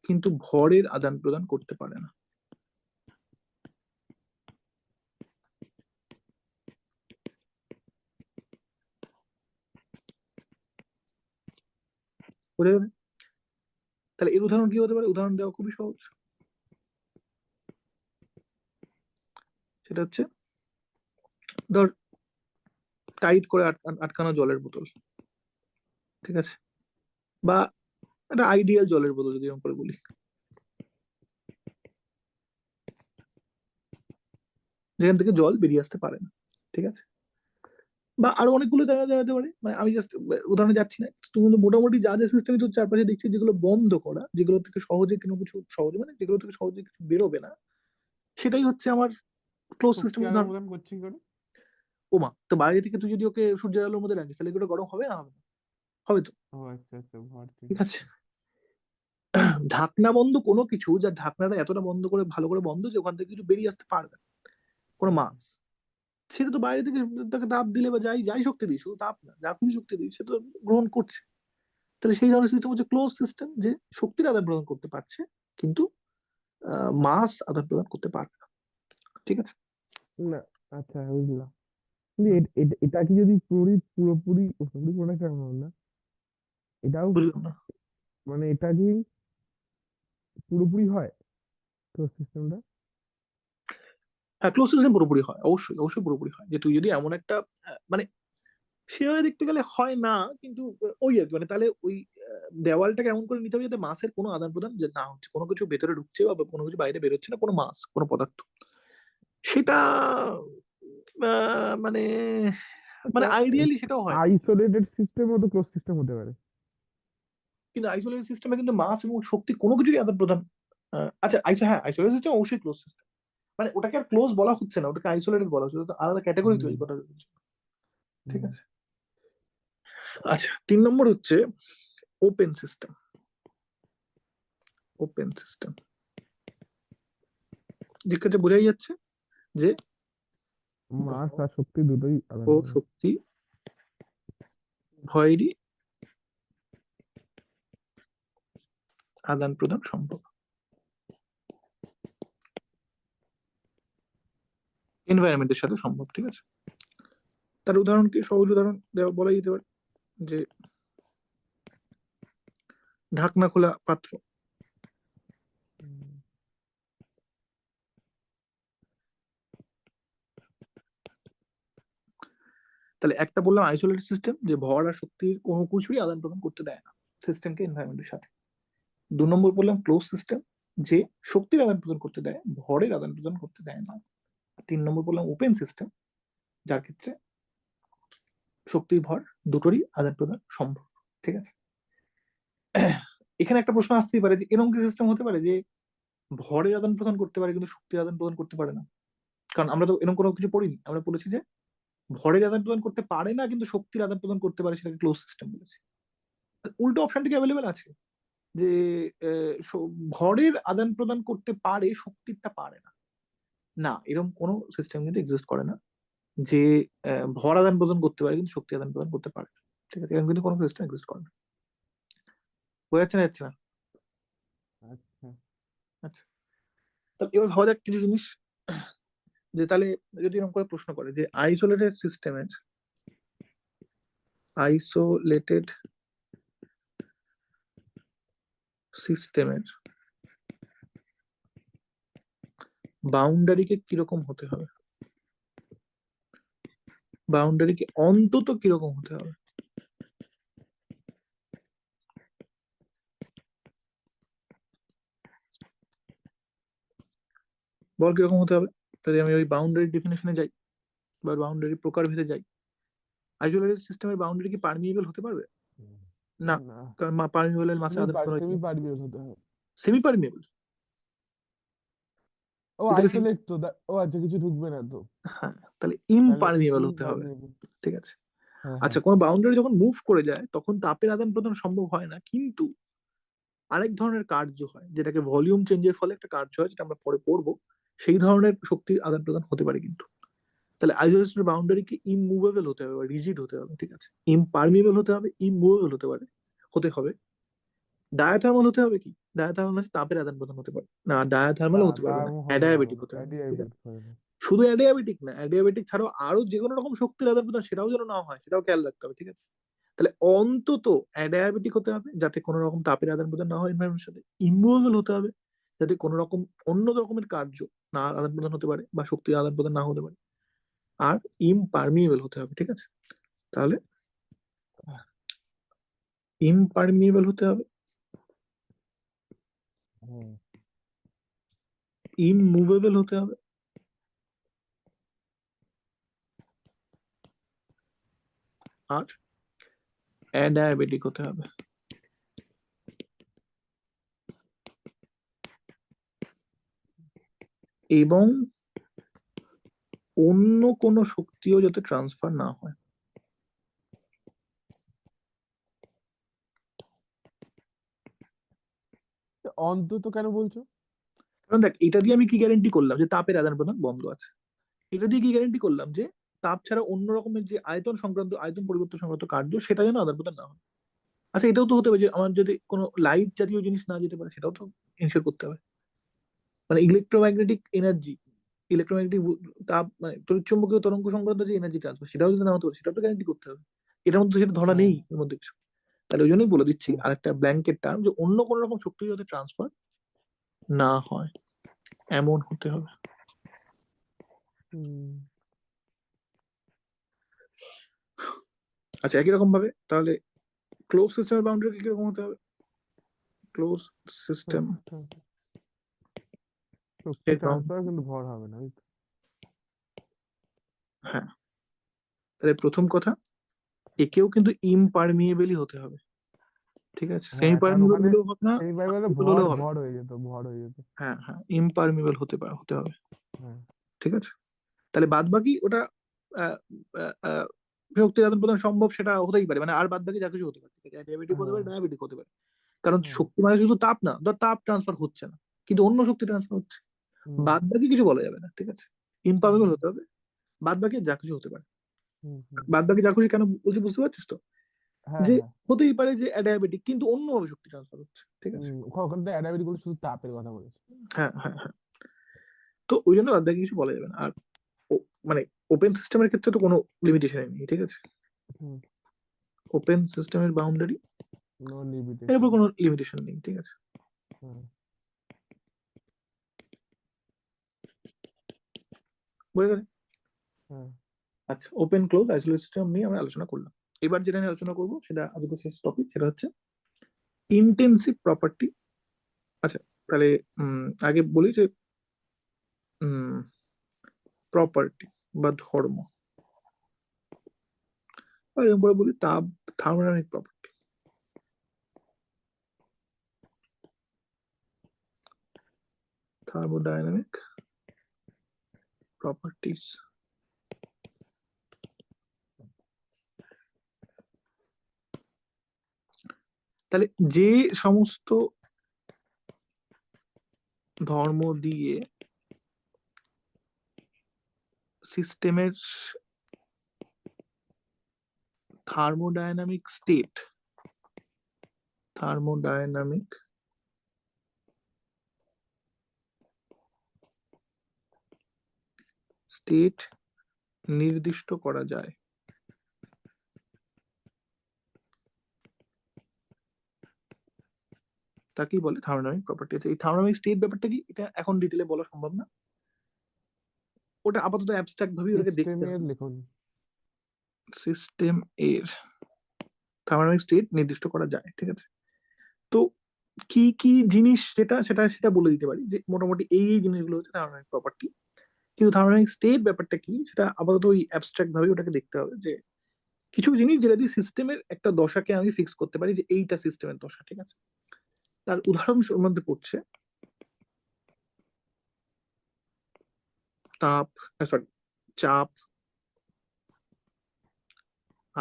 কিন্তু ভরের আদান প্রদান করতে পারে না। বুঝে গেছে? তাহলে এর উদাহরণ কি হতে পারে? উদাহরণ দেওয়া খুবই সহজ। সেটা হচ্ছে, ধর টাইট করে আটকানো জলের বোতল, ঠিক আছে, বা একটা আইডিয়াল জলের বোতল যদি এরকম করে বলি, যেখান থেকে জল বেরিয়ে আসতে পারে না। ঠিক আছে, বা আরো অনেকগুলো জায়গা যেতে পারে। মানে আমি জাস্ট উদাহরণে যাচ্ছি না, তুমি কিন্তু মোটামুটি যা যা সিস্টেম তো চারপাশে দেখছি, যেগুলো বন্ধ করা, যেগুলো থেকে সহজে কোনো কিছু, সহজে মানে যেগুলো থেকে সহজে কিছু বেরোবে না, সেটাই হচ্ছে আমার ক্লোজ শক্তি সিস্টেম আদান উদাহরণ। প্রদান করছি করে। ওমা, তো বাইরে থেকে তুই যদি ওকে সূর্যের আলোর মধ্যে রাখিস, তাহলে এগুলো গরম হবে না? হবে না? হবে তো। ও আচ্ছা আচ্ছা, ভর ঠিক থেকে। আছে, ঢাকনা বন্ধ কোনো কিছু, যার ঢাকনাটা এতটা বন্ধ করে, ভালো করে বন্ধ, যে ওখান থেকে কিছু বেরিয়ে আসতে পারবে না, কোনো মাছ, সেটা তো বাইরে থেকে তাকে তাপ দিলে বা যাই যাই শক্তি দিই, শুধু তাপ না, যা খুশি শক্তি দিই, সে তো গ্রহণ করছে। তাহলে সেই ধরনের সিস্টেম হচ্ছে ক্লোজ সিস্টেম, যে শক্তির আদান প্রদান করতে পারছে, কিন্তু মাস আদান প্রদান করতে পারবে না। ঠিক আছে। না, আচ্ছা বুঝলাম। কিন্তু হুম, এটা কি যদি পুরোপুরি পুরোটা কেমন না, এটাও বুঝলাম না। মানে এটা কি পুরোপুরি হয় তো সিস্টেমটা? হ্যাঁ, ক্লোজ সিস্টেম পুরোপুরি হয়, অবশ্যই অবশ্যই পুরোপুরি হয়। যে তুই যদি এমন একটা মানে সেভাবে দেখতে গেলে হয় না, কিন্তু ওই আর কি, মানে তাহলে ওই দেওয়ালটাকে এমন করে নিতে হবে যাতে মাসের কোনো আদান প্রদান যে না হচ্ছে, কোনো কিছু ভেতরে ঢুকছে বা কোনো কিছু বাইরে বেরোচ্ছে না, কোনো মাস, কোনো পদার্থ, সেটা মানে মানে আচ্ছা, আইডিয়ালি সেটাও হয় না। আইসোলেটেড সিস্টেমও তো ক্লোজ সিস্টেম হতে পারে। কিন্তু আইসোলেটেড সিস্টেমে কিন্তু মাস এবং শক্তি কোনো কিছুরই আদান প্রদান, আচ্ছা হ্যাঁ, আইসোলেটেড সিস্টেম অবশ্যই ক্লোজ সিস্টেম। মানে ওটাকে আর ক্লোজ বলা হচ্ছে না, ওটাকে আইসোলেটেড বলা হচ্ছে, ওটা তো আলাদা ক্যাটাগরি হুম তৈরি করা হচ্ছে। ঠিক হুম। আছে। আচ্ছা, 3 নম্বর হচ্ছে ওপেন সিস্টেম। ওপেন সিস্টেম যেক্ষেত্রে বোঝাই যাচ্ছে যে মাস ভর আর শক্তি দুটোই আদান ও প্রদান। শক্তি উভয়েরই আদান প্রদান সম্ভব এনভায়রনমেন্টের সাথে সম্ভব। ঠিক আছে, তার উদাহরণ কি, সহজ উদাহরণ দেওয়া বলা যেতে পারে যে ঢাকনা খোলা পাত্র। হুম। তাহলে একটা বললাম আইসোলেটেড সিস্টেম, যে ভর আর শক্তির কোনো কিছুই আদান প্রদান করতে দেয় না সিস্টেমকে এনভায়রনমেন্টের সাথে। 2 নম্বর বললাম ক্লোজ সিস্টেম, যে শক্তির আদান প্রদান করতে দেয়, ভরের আদান প্রদান করতে দেয় না। 3 নম্বর বললাম ওপেন সিস্টেম, যার ক্ষেত্রে শক্তির ভর দুটোরই আদান প্রদান সম্ভব। ঠিক আছে, এখানে একটা প্রশ্ন আসতেই পারে যে এরকম কি সিস্টেম হতে পারে যে ভরের আদান প্রদান করতে পারে কিন্তু শক্তির আদান প্রদান করতে পারে না? কারণ আমরা তো এরকম কোনো কিছু পড়িনি, আমরা বলেছি যে ভরের আদান প্রদান করতে পারে না কিন্তু শক্তির আদান প্রদান করতে পারে, সেটাকে ক্লোজ সিস্টেম বলেছি। উল্টো অপশনটা কি অ্যাভেলেবেল আছে, যে ভরের আদান প্রদান করতে পারে, শক্তিরটা পারে না? না, এরকম কোনো সিস্টেম কিন্তু এক্সিস্ট করে না, যে ভর আদান প্রদান করতে পারে কিন্তু শক্তি আদান প্রদান করতে পারে না। ঠিক আছে, এরকম কিন্তু কোনো সিস্টেম এক্সিস্ট করে না। বোঝা যাচ্ছে না? যাচ্ছে না? আচ্ছা, আচ্ছা, তাহলে এবার ভাবা যাক কিছু জিনিস, যে তাহলে যদি এরকম করে প্রশ্ন করে যে আইসোলেটেড সিস্টেমের বাউন্ডারিকে কিরকম হতে হবে, বাউন্ডারিকে অন্তত কিরকম হতে হবে? বল কিরকম হতে হবে? যদি আমি ওই বাউন্ডারি ডেফিনেশনে যাই বা বাউন্ডারি প্রকার ভেদে যাই, আইসোলেটেড সিস্টেমের বাউন্ডারি কি পারমিয়েবল হতে পারবে? না, না, কারণ পারমিয়েবলের মাসে আদান প্রদান সেমি পারমিয়েবল হতে হবে। Semi permeable. ও তাহলে আইসোলেট তো ও আচ্ছা, কিছু ঢুকবে না তো, হ্যাঁ, তাহলে তাহলে ইমপারমিয়েবল হতে হবে। ইমপারমিয়েবল। ঠিক আছে। হ্যাঁ আচ্ছা, হ্যাঁ কোনো বাউন্ডারি যখন মুভ করে যায় তখন তাপের আদান প্রদান সম্ভব হয় না, কিন্তু আরেক ধরনের কার্য হয় যেটাকে ভলিউম চেঞ্জের ফলে একটা কার্য হয়, যেটা আমরা পরে পড়বো। সেই ধরনের শক্তির আদান প্রদান হতে পারে কিন্তু। তাহলে আইসোলেশনের বাউন্ডারি কি ইমুভেবল হতে হবে বা রিজিড হতে হবে। ঠিক আছে, ইমপারমিয়েবল হতে হবে, ইমুভেবল হতে হবে। ডায়াথার্মাল হতে হবে কি? ডায়াথার্মাল মানে তাপের আদান প্রদান হতে পারে না, ডায়াথার্মালও না, হতে পারবে তার না, হবে অ্যাডিয়াবেটিক না, হতে হবে। ঠিক আছে, অ্যাডিয়াবেটিক হবে না। শুধু অ্যাডিয়াবেটিক না, অ্যাডিয়াবেটিক ছাড়াও আরো যে কোনো রকম শক্তির আদান প্রদান সেটাও যেন না হয়, সেটাও খেয়াল রাখতে হবে। ঠিক আছে, তাহলে অন্তত অ্যাডিয়াবেটিক হতে হবে যাতে কোনো রকম তাপের আদান প্রদান না হয় এনভায়রনমেন্টের সাথে, ইমুভেবল হতে হবে যাতে কোনো রকম অন্য রকমের কার্য না আদান প্রদান হতে পারে বা শক্তির আদান প্রদান না হতে পারে, আর ইমপারমিয়েবল হতে হবে। ঠিক আছে, তাহলে ইমপারমিয়েবল হতে হবে, হুম। ইমুভেবল হতে হবে, আর অ্যাডিয়াবেটিক হতে হবে। এবং অন্য কোনো শক্তিও যাতে ট্রান্সফার না হয়। অন্তত কেন বলছো? কারণ দেখ, এটা দিয়ে আমি কি গ্যারেন্টি করলাম যে তাপের আদান প্রদান বন্ধ আছে? এটা দিয়ে কি গ্যারেন্টি করলাম যে তাপ ছাড়া অন্য রকমের যে আয়তন পরিবর্তন সংক্রান্ত কার্য সেটা যেন আদান প্রদান না হয়। আচ্ছা, এটাও তো হতে হবে যে আমার যদি কোনো লাইট জাতীয় জিনিস না যেতে পারে, সেটাও তো এনশিওর করতে হবে। মানে ইলেকট্রোম্যাগনেটিক তাপ, মানে তড়িৎচুম্বকীয় তরঙ্গ সংক্রান্ত যে এনার্জি ট্রান্সফার, সেটাও যদি না হতে পারে, সেটাও তো গ্যারান্টি করতে হবে। এটার মধ্যে সেটা ধরা হ্যাঁ নেই এর মধ্যে কিছু। তাহলে ওই জন্যই বলে দিচ্ছি আরেকটা ব্ল্যাঙ্কেট টার্ম, যে অন্য কোনো রকম শক্তি যাতে ট্রান্সফার না হয় এমন হতে হবে। হুম। আচ্ছা, একই রকম ভাবে তাহলে ক্লোজ সিস্টেমের বাউন্ডারি কিরকম হতে হবে? ক্লোজ সিস্টেম শক্তি এর ট্রান্সফার কিন্তু ভর হবে না, হ্যাঁ, তাহলে প্রথম কথা, একেও কিন্তু ইমপারমিয়েবলই হতে হবে। ঠিক আছে, সেমি হ্যাঁ, কারণ পারমিয়েবল ওখানে হলেও হবে না, সেই বাইবেলে পারমিয়েবল ভর হলেও হবে না। ভর হয়ে যেত, ভর হয়ে যেত। হ্যাঁ হ্যাঁ, ইমপারমিয়েবল হতে হবে। হ্যাঁ ঠিক আছে, তাহলে বাদ বাকি ওটা আহ, আহ, আহ, শক্তির আদান প্রদান সম্ভব, সেটা হতেই পারে, মানে আর বাদ বাকি যা কিছু হতে পারে। ঠিক আছে, ডায়াবেটিক হতে হ্যাঁ পারে, ডায়াবেটিক হতে পারে। কারণ হ্যাঁ শক্তি মানে শুধু তাপ না, ধর তাপ ট্রান্সফার হচ্ছে না কিন্তু অন্য শক্তি ট্রান্সফার হচ্ছে, হুম বাদ বাকি কিছু বলা যাবে না। ঠিক আছে, হুম ইমপারমিয়েবল হতে হবে, বাদ বাকি যা কিছু হতে পারে। হুম হুম। বাদ বাকি যা খুশি কেন বলছি বুঝতে পারছিস তো? হ্যাঁ যে হ্যাঁ। হতেই পারে যে ডায়াবেটিক কিন্তু অন্যভাবে শক্তি ট্রান্সফার হচ্ছে। ঠিক আছে, ওখানে তো অ্যাডাবিট গুলো শুধু তাপের কথা বলেছে। হ্যাঁ হ্যাঁ হ্যাঁ, তো ওই জন্য বাদ বাকি কিছু বলা যাবে না। আর মানে ওপেন সিস্টেমের ক্ষেত্রে তো কোনো লিমিটেশন নেই। ঠিক আছে, হুম। ওপেন সিস্টেমের বাউন্ডারি নো এর উপর লিমিটেশন। কোনো লিমিটেশন নেই। ঠিক আছে, হ্যাঁ বুঝে গেছে? হ্যাঁ। আচ্ছা, ওপেন ক্লোজ আইসোলেটেড সিস্টেম নিয়ে আমরা আলোচনা করলাম। এবার যেটা নিয়ে আলোচনা করবো সেটা আজকে শেষ টপিক, সেটা হচ্ছে ইন্টেন্সিভ প্রপার্টি। আচ্ছা, তাহলে আগে বলি যে প্রপার্টি বা ধর্ম, বা এরকম করে বলি তাপ, থার্মোডাইনামিক প্রপার্টি। থার্মোডাইনামিক প্রপার্টিজ, তাহলে যে সমস্ত ধর্ম দিয়ে সিস্টেমের থার্মোডাইনামিক স্টেট, থার্মোডাইনামিক স্টেট নির্দিষ্ট করা যায়। তাকেই বলে থার্মোডাইনামিক প্রপার্টি। এই থার্মোডাইনামিক স্টেট ব্যাপারটা কি, এটা এখন ডিটেলে বলা সম্ভব না, ওটা আপাতত অ্যাবস্ট্রাক্ট ভাবে ওটাকে দেখতে সিস্টেমের হবে। লিখুন। সিস্টেম এর থার্মোডাইনামিক স্টেট নির্দিষ্ট করা যায়, ঠিক আছে। তো কি কি জিনিস সেটা সেটা সেটা বলে দিতে পারি যে মোটামুটি এই জিনিসগুলো হচ্ছে থার্মোডাইনামিক প্রপার্টি। কিন্তু থার্মোডাইনামিক স্টেট ব্যাপারটা কি সেটা আপাতত ওই অ্যাবস্ট্রাক্ট ভাবে ওটাকে দেখতে হবে, যে কিছু জিনিস যেটা দিয়ে সিস্টেমের একটা দশাকে আমি ফিক্স করতে পারি যে এইটা সিস্টেমের দশা, ঠিক আছে। তার উদাহরণ মধ্যে পড়ছে তাপ, সরি, চাপ,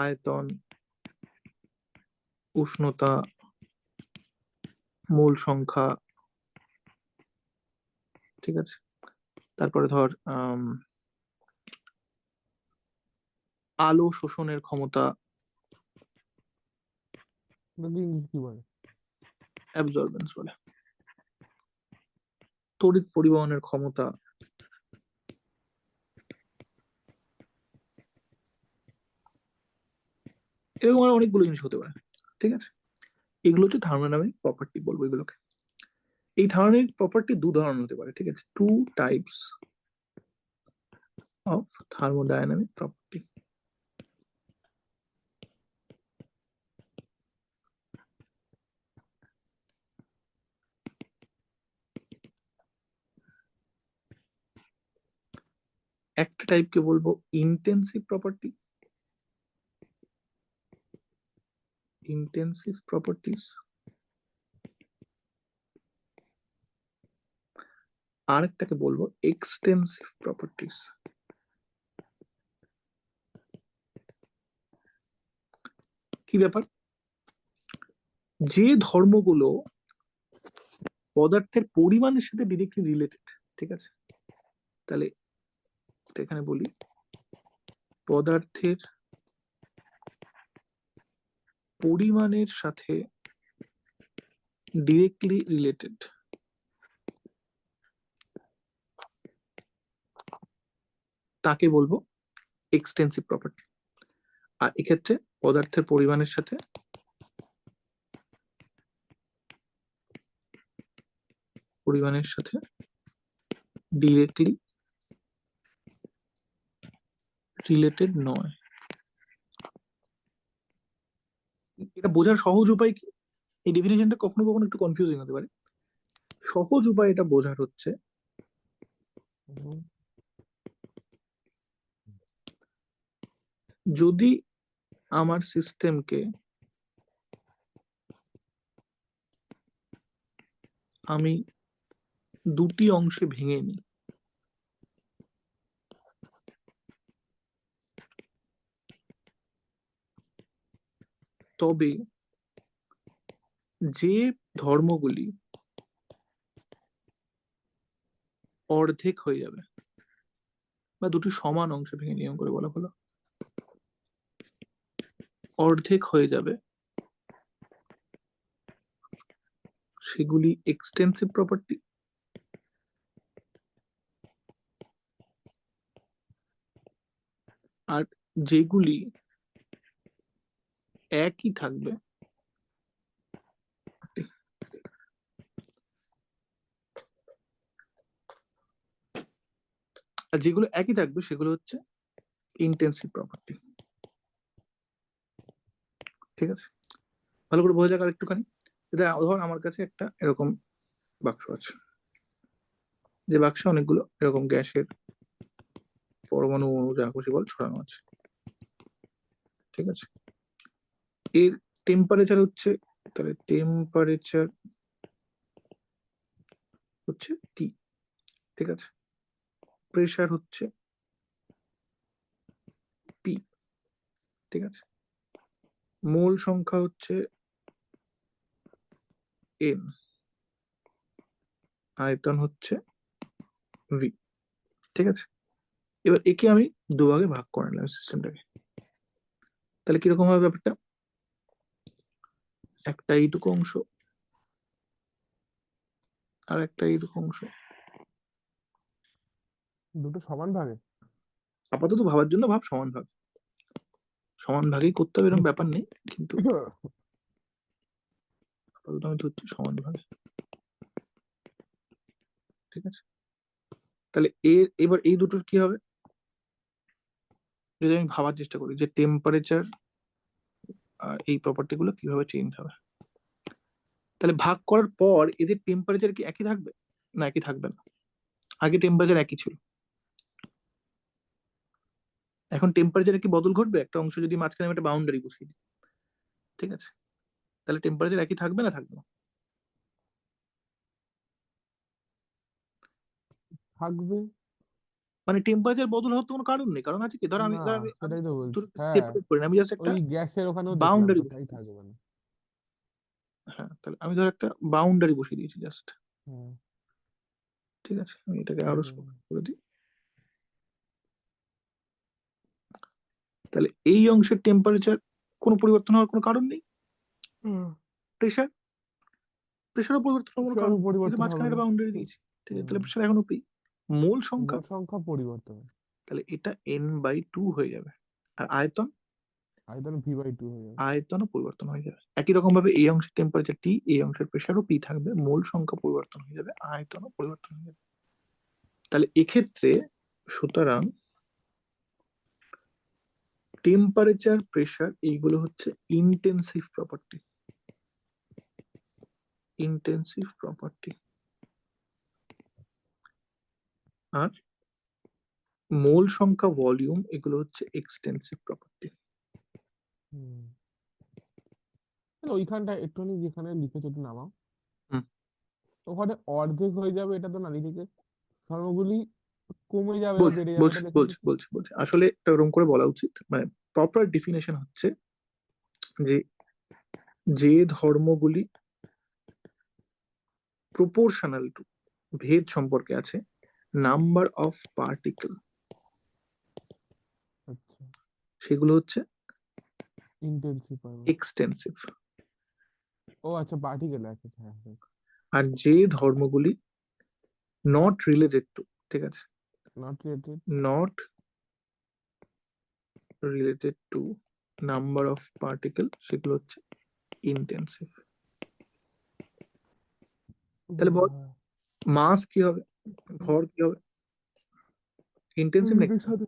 আয়তন, উষ্ণতা, মোল সংখ্যা, ঠিক আছে। তারপরে ধর আলো শোষণের ক্ষমতা, ইংলিশ কি বলে? অ্যাবজর্বেন্স বলে, তড়িৎ পরিবহনের ক্ষমতা, এরকম আরো অনেকগুলো জিনিস হতে পারে, ঠিক আছে। এগুলো হচ্ছে থার্মোডাইনামিক প্রপার্টি বলবো এগুলোকে। এই থার্মোডাইনামিক প্রপার্টি দু ধরনের হতে পারে, ঠিক আছে, two types of thermodynamic property. একটা টাইপকে বলবো ইন্টেন্সিভ প্রপার্টি, ইন্টেন্সিভ প্রপার্টিজ। আরেকটাকে বলবো এক্সটেন্সিভ প্রপার্টিজ। কি ব্যাপার, যে ধর্মগুলো পদার্থের পরিমাণের সাথে ডিরেক্টলি রিলেটেড, ঠিক আছে। তাহলে এখানে বলি পদার্থের পরিমাণের সাথে ডিরেক্টলি রিলেটেড, তাকে বলবো এক্সটেন্সিভ প্রপার্টি। আর এক্ষেত্রে পদার্থের পরিমাণের সাথে ডিরেক্টলি রিলেটেড নয়। এটা বোঝার সহজ উপায় কি, এই ডেফিনেশনটা কখনো কখনো একটু কনফিউজিং হতে পারে। সহজ উপায় এটা বোঝার হচ্ছে, যদি আমার সিস্টেমকে আমি দুটি অংশে ভেঙে নিই, তবে যে ধর্মগুলি অর্ধেক হয়ে যাবে, বা দুটি সমান অংশে ভেঙে নিয়ম করে বলা হলো, অর্ধেক হয়ে যাবে, সেগুলি এক্সটেন্সিভ প্রপার্টি। আর যেগুলি একই থাকবে, আর যেগুলো একই থাকবে সেগুলো হচ্ছে ইন্টেন্সিভ প্রপার্টি, ঠিক আছে। ভালো করে বোঝা যাক আর একটুখানি। ধর আমার কাছে একটা এরকম বাক্স আছে, যে বাক্সে অনেকগুলো এরকম গ্যাসের পরমাণু অণু যা খুশি বল ছড়ানো আছে, ঠিক আছে। এর টেম্পারেচার হচ্ছে, তাহলে টেম্পারেচার হচ্ছে টি, ঠিক আছে। প্রেসার হচ্ছে পি, ঠিক আছে। মোল সংখ্যা হচ্ছে এন, আয়তন হচ্ছে ভি, ঠিক আছে। এবার একে আমি দুভাগে ভাগ করে নিলাম সিস্টেমটাকে। তাহলে কিরকম হবে ব্যাপারটা, একটা এইটুকু অংশ আর একটা এইটুকু অংশ, দুটো সমান ভাগে। আপাতত ভাবার জন্য ভাব সমান ভাগ, সমান ভাগেই করতে হবে এরকম ব্যাপার নেই, কিন্তু আপাতত আমি ধরছি সমান ভাগ। ঠিক আছে, তাহলে এবার এই দুটোর কি হবে, যদি আমি ভাবার চেষ্টা করি যে টেম্পারেচার এই প্রপার্টি গুলো কিভাবে চেঞ্জ হবে, তাহলে ভাগ করার পর এদের টেম্পারেচার কি একই থাকবে? না, একই থাকবে না। আগে টেম্পারেচার একই ছিল, এখন টেম্পারেচারে কি বদল ঘটবে? একটা অংশ যদি মাঝখানে আমি একটা বাউন্ডারি বসিয়ে দিই, ঠিক আছে, তাহলে টেম্পারেচার একই থাকবে না থাকবে না? থাকবে। মানে টেম্পারেচার বদল হওয়ার তো কোনো কারণ নেই, কারণ আছে কি, ধর আমি না, ধর আমি আমি সেটাই তো বলছি, হ্যাঁ। সেপারেট করি না, আমি জাস্ট একটা ওই গ্যাসের ওখানেও দেখলাম বাউন্ডারি তো, তাই বসিয়ে দিই। থাকবে না। হ্যাঁ, তাহলে আমি ধর একটা বাউন্ডারি বসিয়ে দিয়েছি জাস্ট, হ্যাঁ। ঠিক আছে, আমি এটাকে আরো হুম। স্পষ্ট করে দিই। তাহলে এই অংশের টেম্পারেচার কোনো পরিবর্তন হওয়ার কোনো কারণ নেই। প্রেশার, প্রেশারও পরিবর্তন হওয়ার কোনো সেরকম কারণ নেই, কিন্তু পরিবর্তন হবে মাঝখানে না। একটা বাউন্ডারি দিয়েছি, ঠিক আছে, হুম। তাহলে প্রেশার এখনো পি। মোল সংখ্যা, মোল সংখ্যা পরিবর্তন, তাহলে এটা n/2 হয়ে যাবে, আর আয়তন, আয়তন v/2 হয়ে যাবে। আয়তনও পরিবর্তন হয়ে যাবে। একই রকম ভাবে এই অংশের টেম্পারেচার টি, এই অংশের প্রেশারও পি থাকবে, মোল সংখ্যা পরিবর্তন হয়ে যাবে, আয়তনও পরিবর্তন হয়ে যাবে। তাহলে এক্ষেত্রে সুতরাং টেম্পারেচার, প্রেশার এইগুলো হচ্ছে ইন্টেন্সিভ প্রপার্টি, ইন্টেন্সিভ প্রপার্টি। আর মোল সংখ্যা, ভলিউম, এগুলো হচ্ছে এক্সটেন্সিভ প্রপার্টি। হুম। তাহলে ওইখানটা একটুখানি যেখানে লিখেছো একটু নামাও। হুম। ওখানে অর্ধেক হয়ে যাবে, এটা তো না লিখেছে, ধর্মগুলি কমে যাবে বা বলছি বেড়ে যাবে, বলছি এটা লেখা বলছি আছে। বলছি বলছি আসলে এটা ওরকম করে বলা উচিত, মানে প্রপার ডেফিনেশন হচ্ছে যে যে ধর্মগুলি প্রপোর্শনাল টু, ভেদ সম্পর্কে আছে, নাম্বার অফ পার্টিকেল, আচ্ছা, সেগুলো হচ্ছে ইন্টেন্সিভ পাবো। এক্সটেন্সিভ। ও আচ্ছা, পার্টিকেল আছে, হ্যাঁ হ্যাঁ। আর যে ধর্মগুলি নট রিলেটেড টু, ঠিক আছে, not related. Not related to number of particle, সেগুলো হচ্ছে ইন্টেন্সিভ। তাহলে বল, মাস কি হবে, ভর কি হবে, ইন্টেন্সিভ না এটার সাথে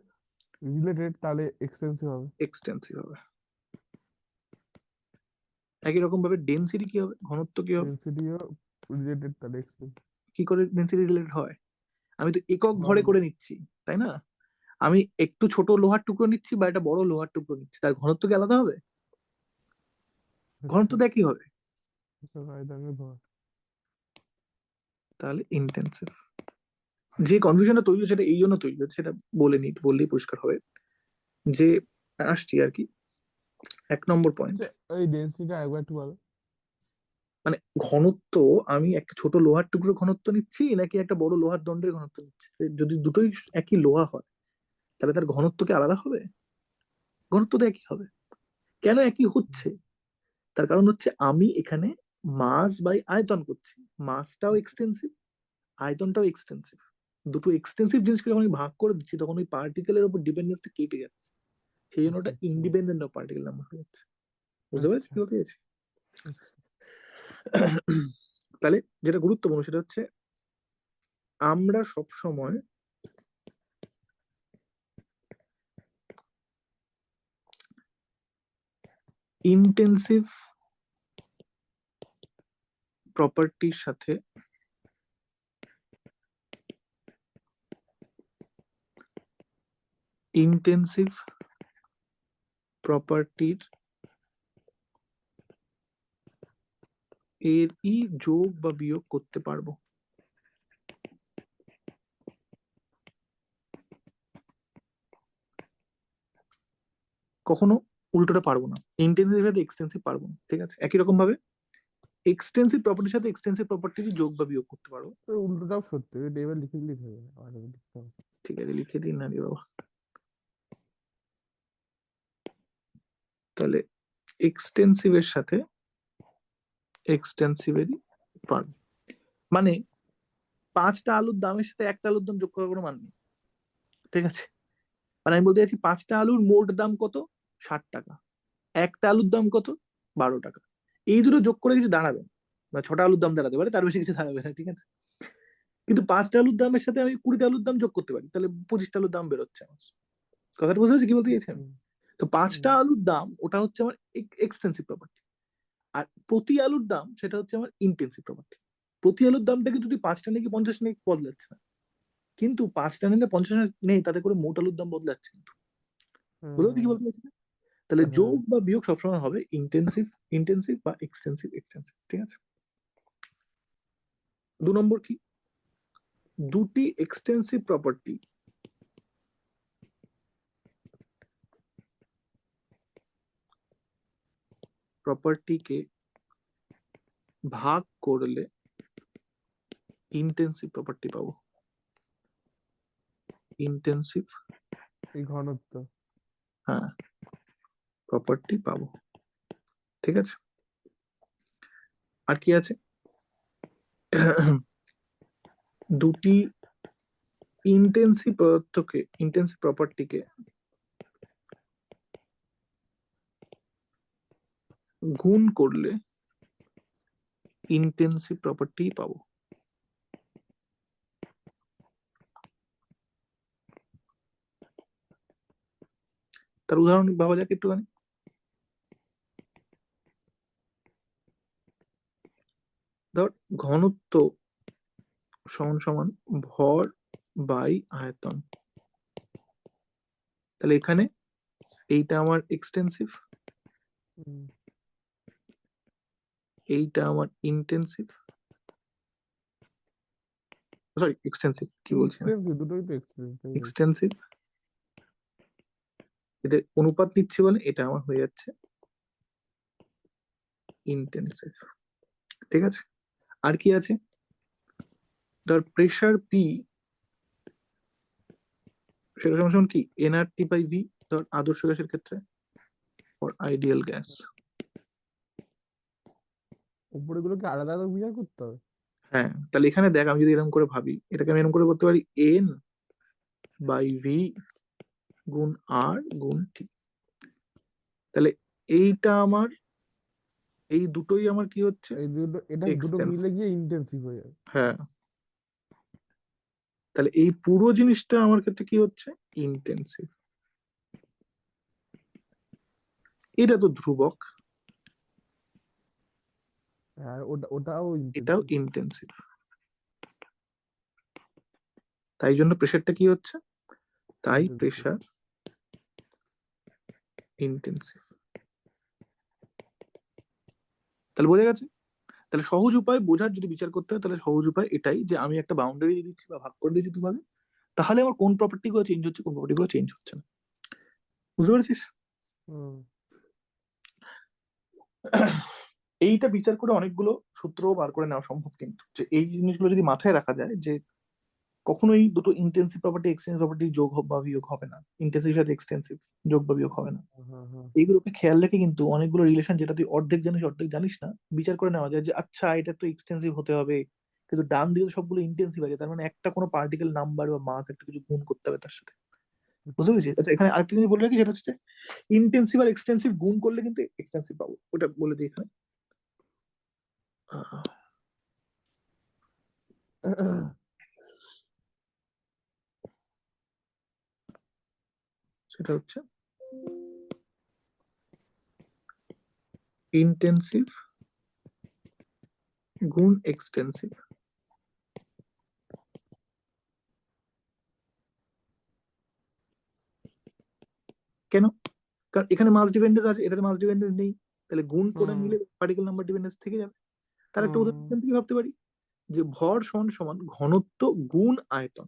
রিলেটেড, তাহলে এক্সটেন্সিভ হবে। এক্সটেন্সিভ হবে? একই রকম ভাবে ডেন্সিটি কি হবে, ঘনত্ব কি হবে? ডেন্সিটিও রিলেটেড, তাহলে এক্সটেন্সিভ কি করে ডেন্সিটি রিলেটেড হয়? আমি তো একক ভরে হবে। করে নিচ্ছি, তাই না? আমি একটু ছোট লোহার টুকরো নিচ্ছি বা একটা বড় লোহার টুকরো নিচ্ছি, তার ঘনত্ব কি আলাদা হবে? ঘনত্ব আচ্ছা, তো একই হবে। আয়তনের ভর। তাহলে ইন্টেন্সিভ। যে কনফিউশনটা তৈরি হচ্ছে, সেটা এই জন্য তৈরি হচ্ছে, সেটা বলে নি, বললেই পরিষ্কার হবে যে আসছি আর কি। 1 নম্বর পয়েন্ট, আচ্ছা, ওই ডেন্সিটিটা একবার একটু বলো। মানে ঘনত্ব, আমি একটা ছোট লোহার টুকরো ঘনত্ব নিচ্ছি নাকি একটা বড় লোহার দণ্ডের ঘনত্ব নিচ্ছি? যদি দুটোই একই লোহা হয়, তাহলে তার ঘনত্ব কি আলাদা হবে? ঘনত্ব তো একই হবে। কেন একই হচ্ছে? তার কারণ হচ্ছে আমি এখানে মাস বাই আয়তন করছি, মাসটাও এক্সটেন্সিভ, আয়তনটাও এক্সটেন্সিভ। দুটো এক্সটেন্সিভ জিনিসকে যখন আমি ভাগ করে দিচ্ছি, তখন ওই পার্টিকেলের উপর ডিপেন্ডেন্সটা কেটে যাচ্ছে, সেই জন্য আচ্ছা ওটা আচ্ছা ইন্ডিপেন্ডেন্ট অফ পার্টিকেল নাম্বার হয়ে যাচ্ছে। বুঝতে পেরেছি আচ্ছা কি বলতে চাইছি? আচ্ছা। তাহলে যেটা গুরুত্বপূর্ণ সেটা হচ্ছে আমরা সব সময় ইন্টেন্সিভ প্রপার্টির সাথে ইন্টেন্সিভ প্রপার্টির এরই যোগ বা বিয়োগ করতে পারবো, কখনো উল্টোটা পারবো না। ইন্টেন্সিভ সাথে এক্সটেন্সিভ পারবো না, ঠিক আছে? একই রকম ভাবে এক্সটেন্সিভ প্রপার্টির সাথে এক্সটেন্সিভ প্রপার্টির যোগ বা বিয়োগ করতে পারবো। তো উল্টোটাও সত্যি, ওই টেবিল লিখে দিলেই হয়ে যাবে, আর কিছু লিখতে হবে না। ঠিক আছে, লিখে দিন না রে বাবা। তাহলে এক্সটেন্সিভের সাথে এক্সটেন্সিভেরই পারবো, মানে 5টা আলুর দামের সাথে একটা আলুর দাম যোগ করার কোনো মানে নেই, ঠিক আছে? মানে আমি বলতে চাচ্ছি 5টা আলুর মোট দাম কত, 60 টাকা, একটা আলুর দাম কত, 12 টাকা। এই দুটো যোগ করে কিছু দাঁড়াবে না। বা 6টা আলুর দাম দাঁড়াতে পারে, তার বেশি কিছু দাঁড়াবে না, ঠিক আছে। কিন্তু 5টা আলুর দামের সাথে আমি 20টা আলুর দাম যোগ করতে পারি, তাহলে 25টা আলুর দাম বেরোচ্ছে আমার। কথাটা বুঝতে পারছি কি বলতে চাইছেন? হুম, তো 5টা আলুর দাম ওটা হচ্ছে আমার এক্সটেন্সিভ প্রপার্টি, আর প্রতি আলুর দাম সেটা হচ্ছে আমার ইন্টেন্সিভ প্রপার্টি। প্রতি আলুর দামটাকে যদি 5টা নাকি 50 নাকি বদলাচ্ছে না, কিন্তু 5টা নিলে 50 নেই, তাতে করে মোট আলুর দাম বদলাচ্ছে কিন্তু। বুঝতে পারছি কি বলতে চাইছি না? তাহলে হ্যাঁ। যোগ বা বিয়োগ সবসময় হবে ইন্টেন্সিভ ইন্টেন্সিভ বা এক্সটেন্সিভ এক্সটেন্সিভ, ঠিক আছে। 2 নম্বর কি, দুটি এক্সটেন্সিভ প্রপার্টিকে ভাগ করলে ইন্টেন্সিভ প্রপার্টি পাবো। ইন্টেন্সিভ, এই ঘনত্ব। হ্যাঁ, প্রপার্টি পাবো, ঠিক আছে। আর কি আছে, দুটি ইন্টেন্সিভ প্রপার্টিকে গুণ করলে ইন্টেন্সিভ প্রপার্টি পাবো। তার উদাহরণ ভাবা যাক একটুখানি। ধর ঘনত্ব সমান সমান ভর বাই আয়তন, তাহলে এখানে এইটা আমার এক্সটেন্সিভ, হুম, এইটা আমার ইন্টেন্সিভ, সরি এক্সটেন্সিভ কি বলছি না, এক্সট্রিম দুটোই তো এক্সট্রিম, তাই বলছি। এক্সটেন্সিভ, এদের অনুপাত নিচ্ছে বলে এটা আমার হয়ে যাচ্ছে ইন্টেন্সিভ, ঠিক আছে। আর কি আছে, ধর প্রেসার পি সেটা সমান সমান কি এনআরটি বাই ভি, ধর আদর্শ গ্যাসের ক্ষেত্রে, ফর আইডিয়াল গ্যাস। উপরে গুলোকে আলাদা আলাদা বিচার করতে হবে। হ্যাঁ, তাহলে এখানে দেখ আমি যদি এরকম করে ভাবি, এটাকে আমি এরকম করে করতে পারি এন বাই ভি গুণ আর গুণ টি। তাহলে এইটা আমার, এই দুটোই আমার কি হচ্ছে এই দুটো, এটা দুটো এক্সটেন্সিভ, মিলে গিয়ে ইন্টেন্সিভ হয়ে যাবে। হ্যাঁ। তাহলে এই পুরো জিনিসটা আমার ক্ষেত্রে কি হচ্ছে ইন্টেন্সিভ। এটা তো ধ্রুবক, আর ওটাও এটাও ইন্টেন্সিভ। ইন্টেন্সিভ, তাই জন্য প্রেসারটা কি হচ্ছে, তাই ইন্টেন্সিভ। Pressure intensive. তাহলে বোঝা গেছে। তাহলে সহজ উপায় বোঝার যদি বিচার করতে হয়, তাহলে সহজ উপায় এটাই যে আমি একটা বাউন্ডারি দিয়ে দিচ্ছি বা ভাগ করে দিচ্ছি দুভাগে, তাহলে আমার কোন প্রপার্টি গুলো চেঞ্জ হচ্ছে কোন প্রপার্টি গুলো চেঞ্জ হচ্ছে না। বুঝতে পেরেছিস? হুম, এইটা বিচার করে অনেকগুলো সূত্র বার করে নেওয়া সম্ভব, কিন্তু যে এই জিনিসগুলো যদি মাথায় রাখা যায় যে কখনোই দুটো ইন্টেন্সিভ প্রপার্টি এক্সটেন্সিভ প্রপার্টি যোগ বা বিয়োগ হবে না, ইন্টেন্সিভ সাথে এক্সটেন্সিভ যোগ বা বিয়োগ হবে না। হ্যাঁ, হ্যাঁ। এইগুলোকে খেয়াল রেখে কিন্তু অনেকগুলো রিলেশন যেটা তুই অর্ধেক জানিস অর্ধেক জানিস না, বিচার করে নেওয়া যায় যে আচ্ছা এটা তো এক্সটেন্সিভ হতে হবে, কিন্তু ডান দিকে তো সবগুলো ইন্টেন্সিভ আছে, তার মানে একটা কোনো পার্টিকেল নাম্বার বা মাস একটা কিছু গুণ করতে হবে তার সাথে। বুঝতে পেরেছিস? আচ্ছা এখানে আরেকটা জিনিস বলে রাখি, সেটা হচ্ছে ইন্টেন্সিভ আর এক্সটেন্সিভ গুণ করলে কিন্তু এক্সটেন্সিভ পাবো, ওটা বলে দিই এখানে। আহ, সেটা হচ্ছে ইন্টেন্সিভ গুণ এক্সটেন্সিভ। কেন? কারণ এখানে মাস ডিপেন্ডেন্স আছে, এটাতে মাস ডিপেন্ডেন্স নেই, তাহলে গুণ করে হুম, নিলে পার্টিকেল নাম্বার ডিপেন্ডেন্স থেকে যাবে। তার একটা হুম, উদাহরণ এখান থেকে ভাবতে পারি যে ভর সমান সমান ঘনত্ব গুণ আয়তন,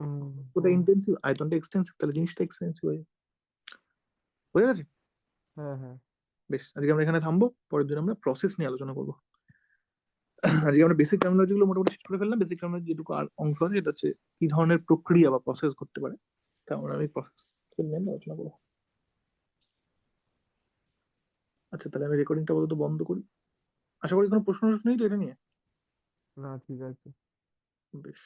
হুম, ওটা হুম। ইন্টেন্সিভ আয়তনটা এক্সটেন্সিভ, তাহলে জিনিসটা এক্সটেন্সিভ হয়ে যাবে। বুঝে গেছে? হ্যাঁ, হ্যাঁ। বেশ, আজকে আমরা এখানে থামবো, পরের দিন আমরা প্রসেস নিয়ে আলোচনা করবো। আজকে আমরা বেসিক টার্মিনোলজি গুলো মোটামুটি শেষ করে ফেললাম, বেসিক টার্মিনোলজি যেটুকু আর অংশ আছে সেটা হচ্ছে কি ধরনের প্রক্রিয়া বা প্রসেস করতে পারে, তা আমরা আমি প্রসেস নিয়ে আলোচনা করবো। আচ্ছা তাহলে আমি রেকর্ডিংটা বলতে বন্ধ করি। আশা করি কোনো প্রশ্ন নেই তো এটা নিয়ে। না, ঠিক আছে। বেশ।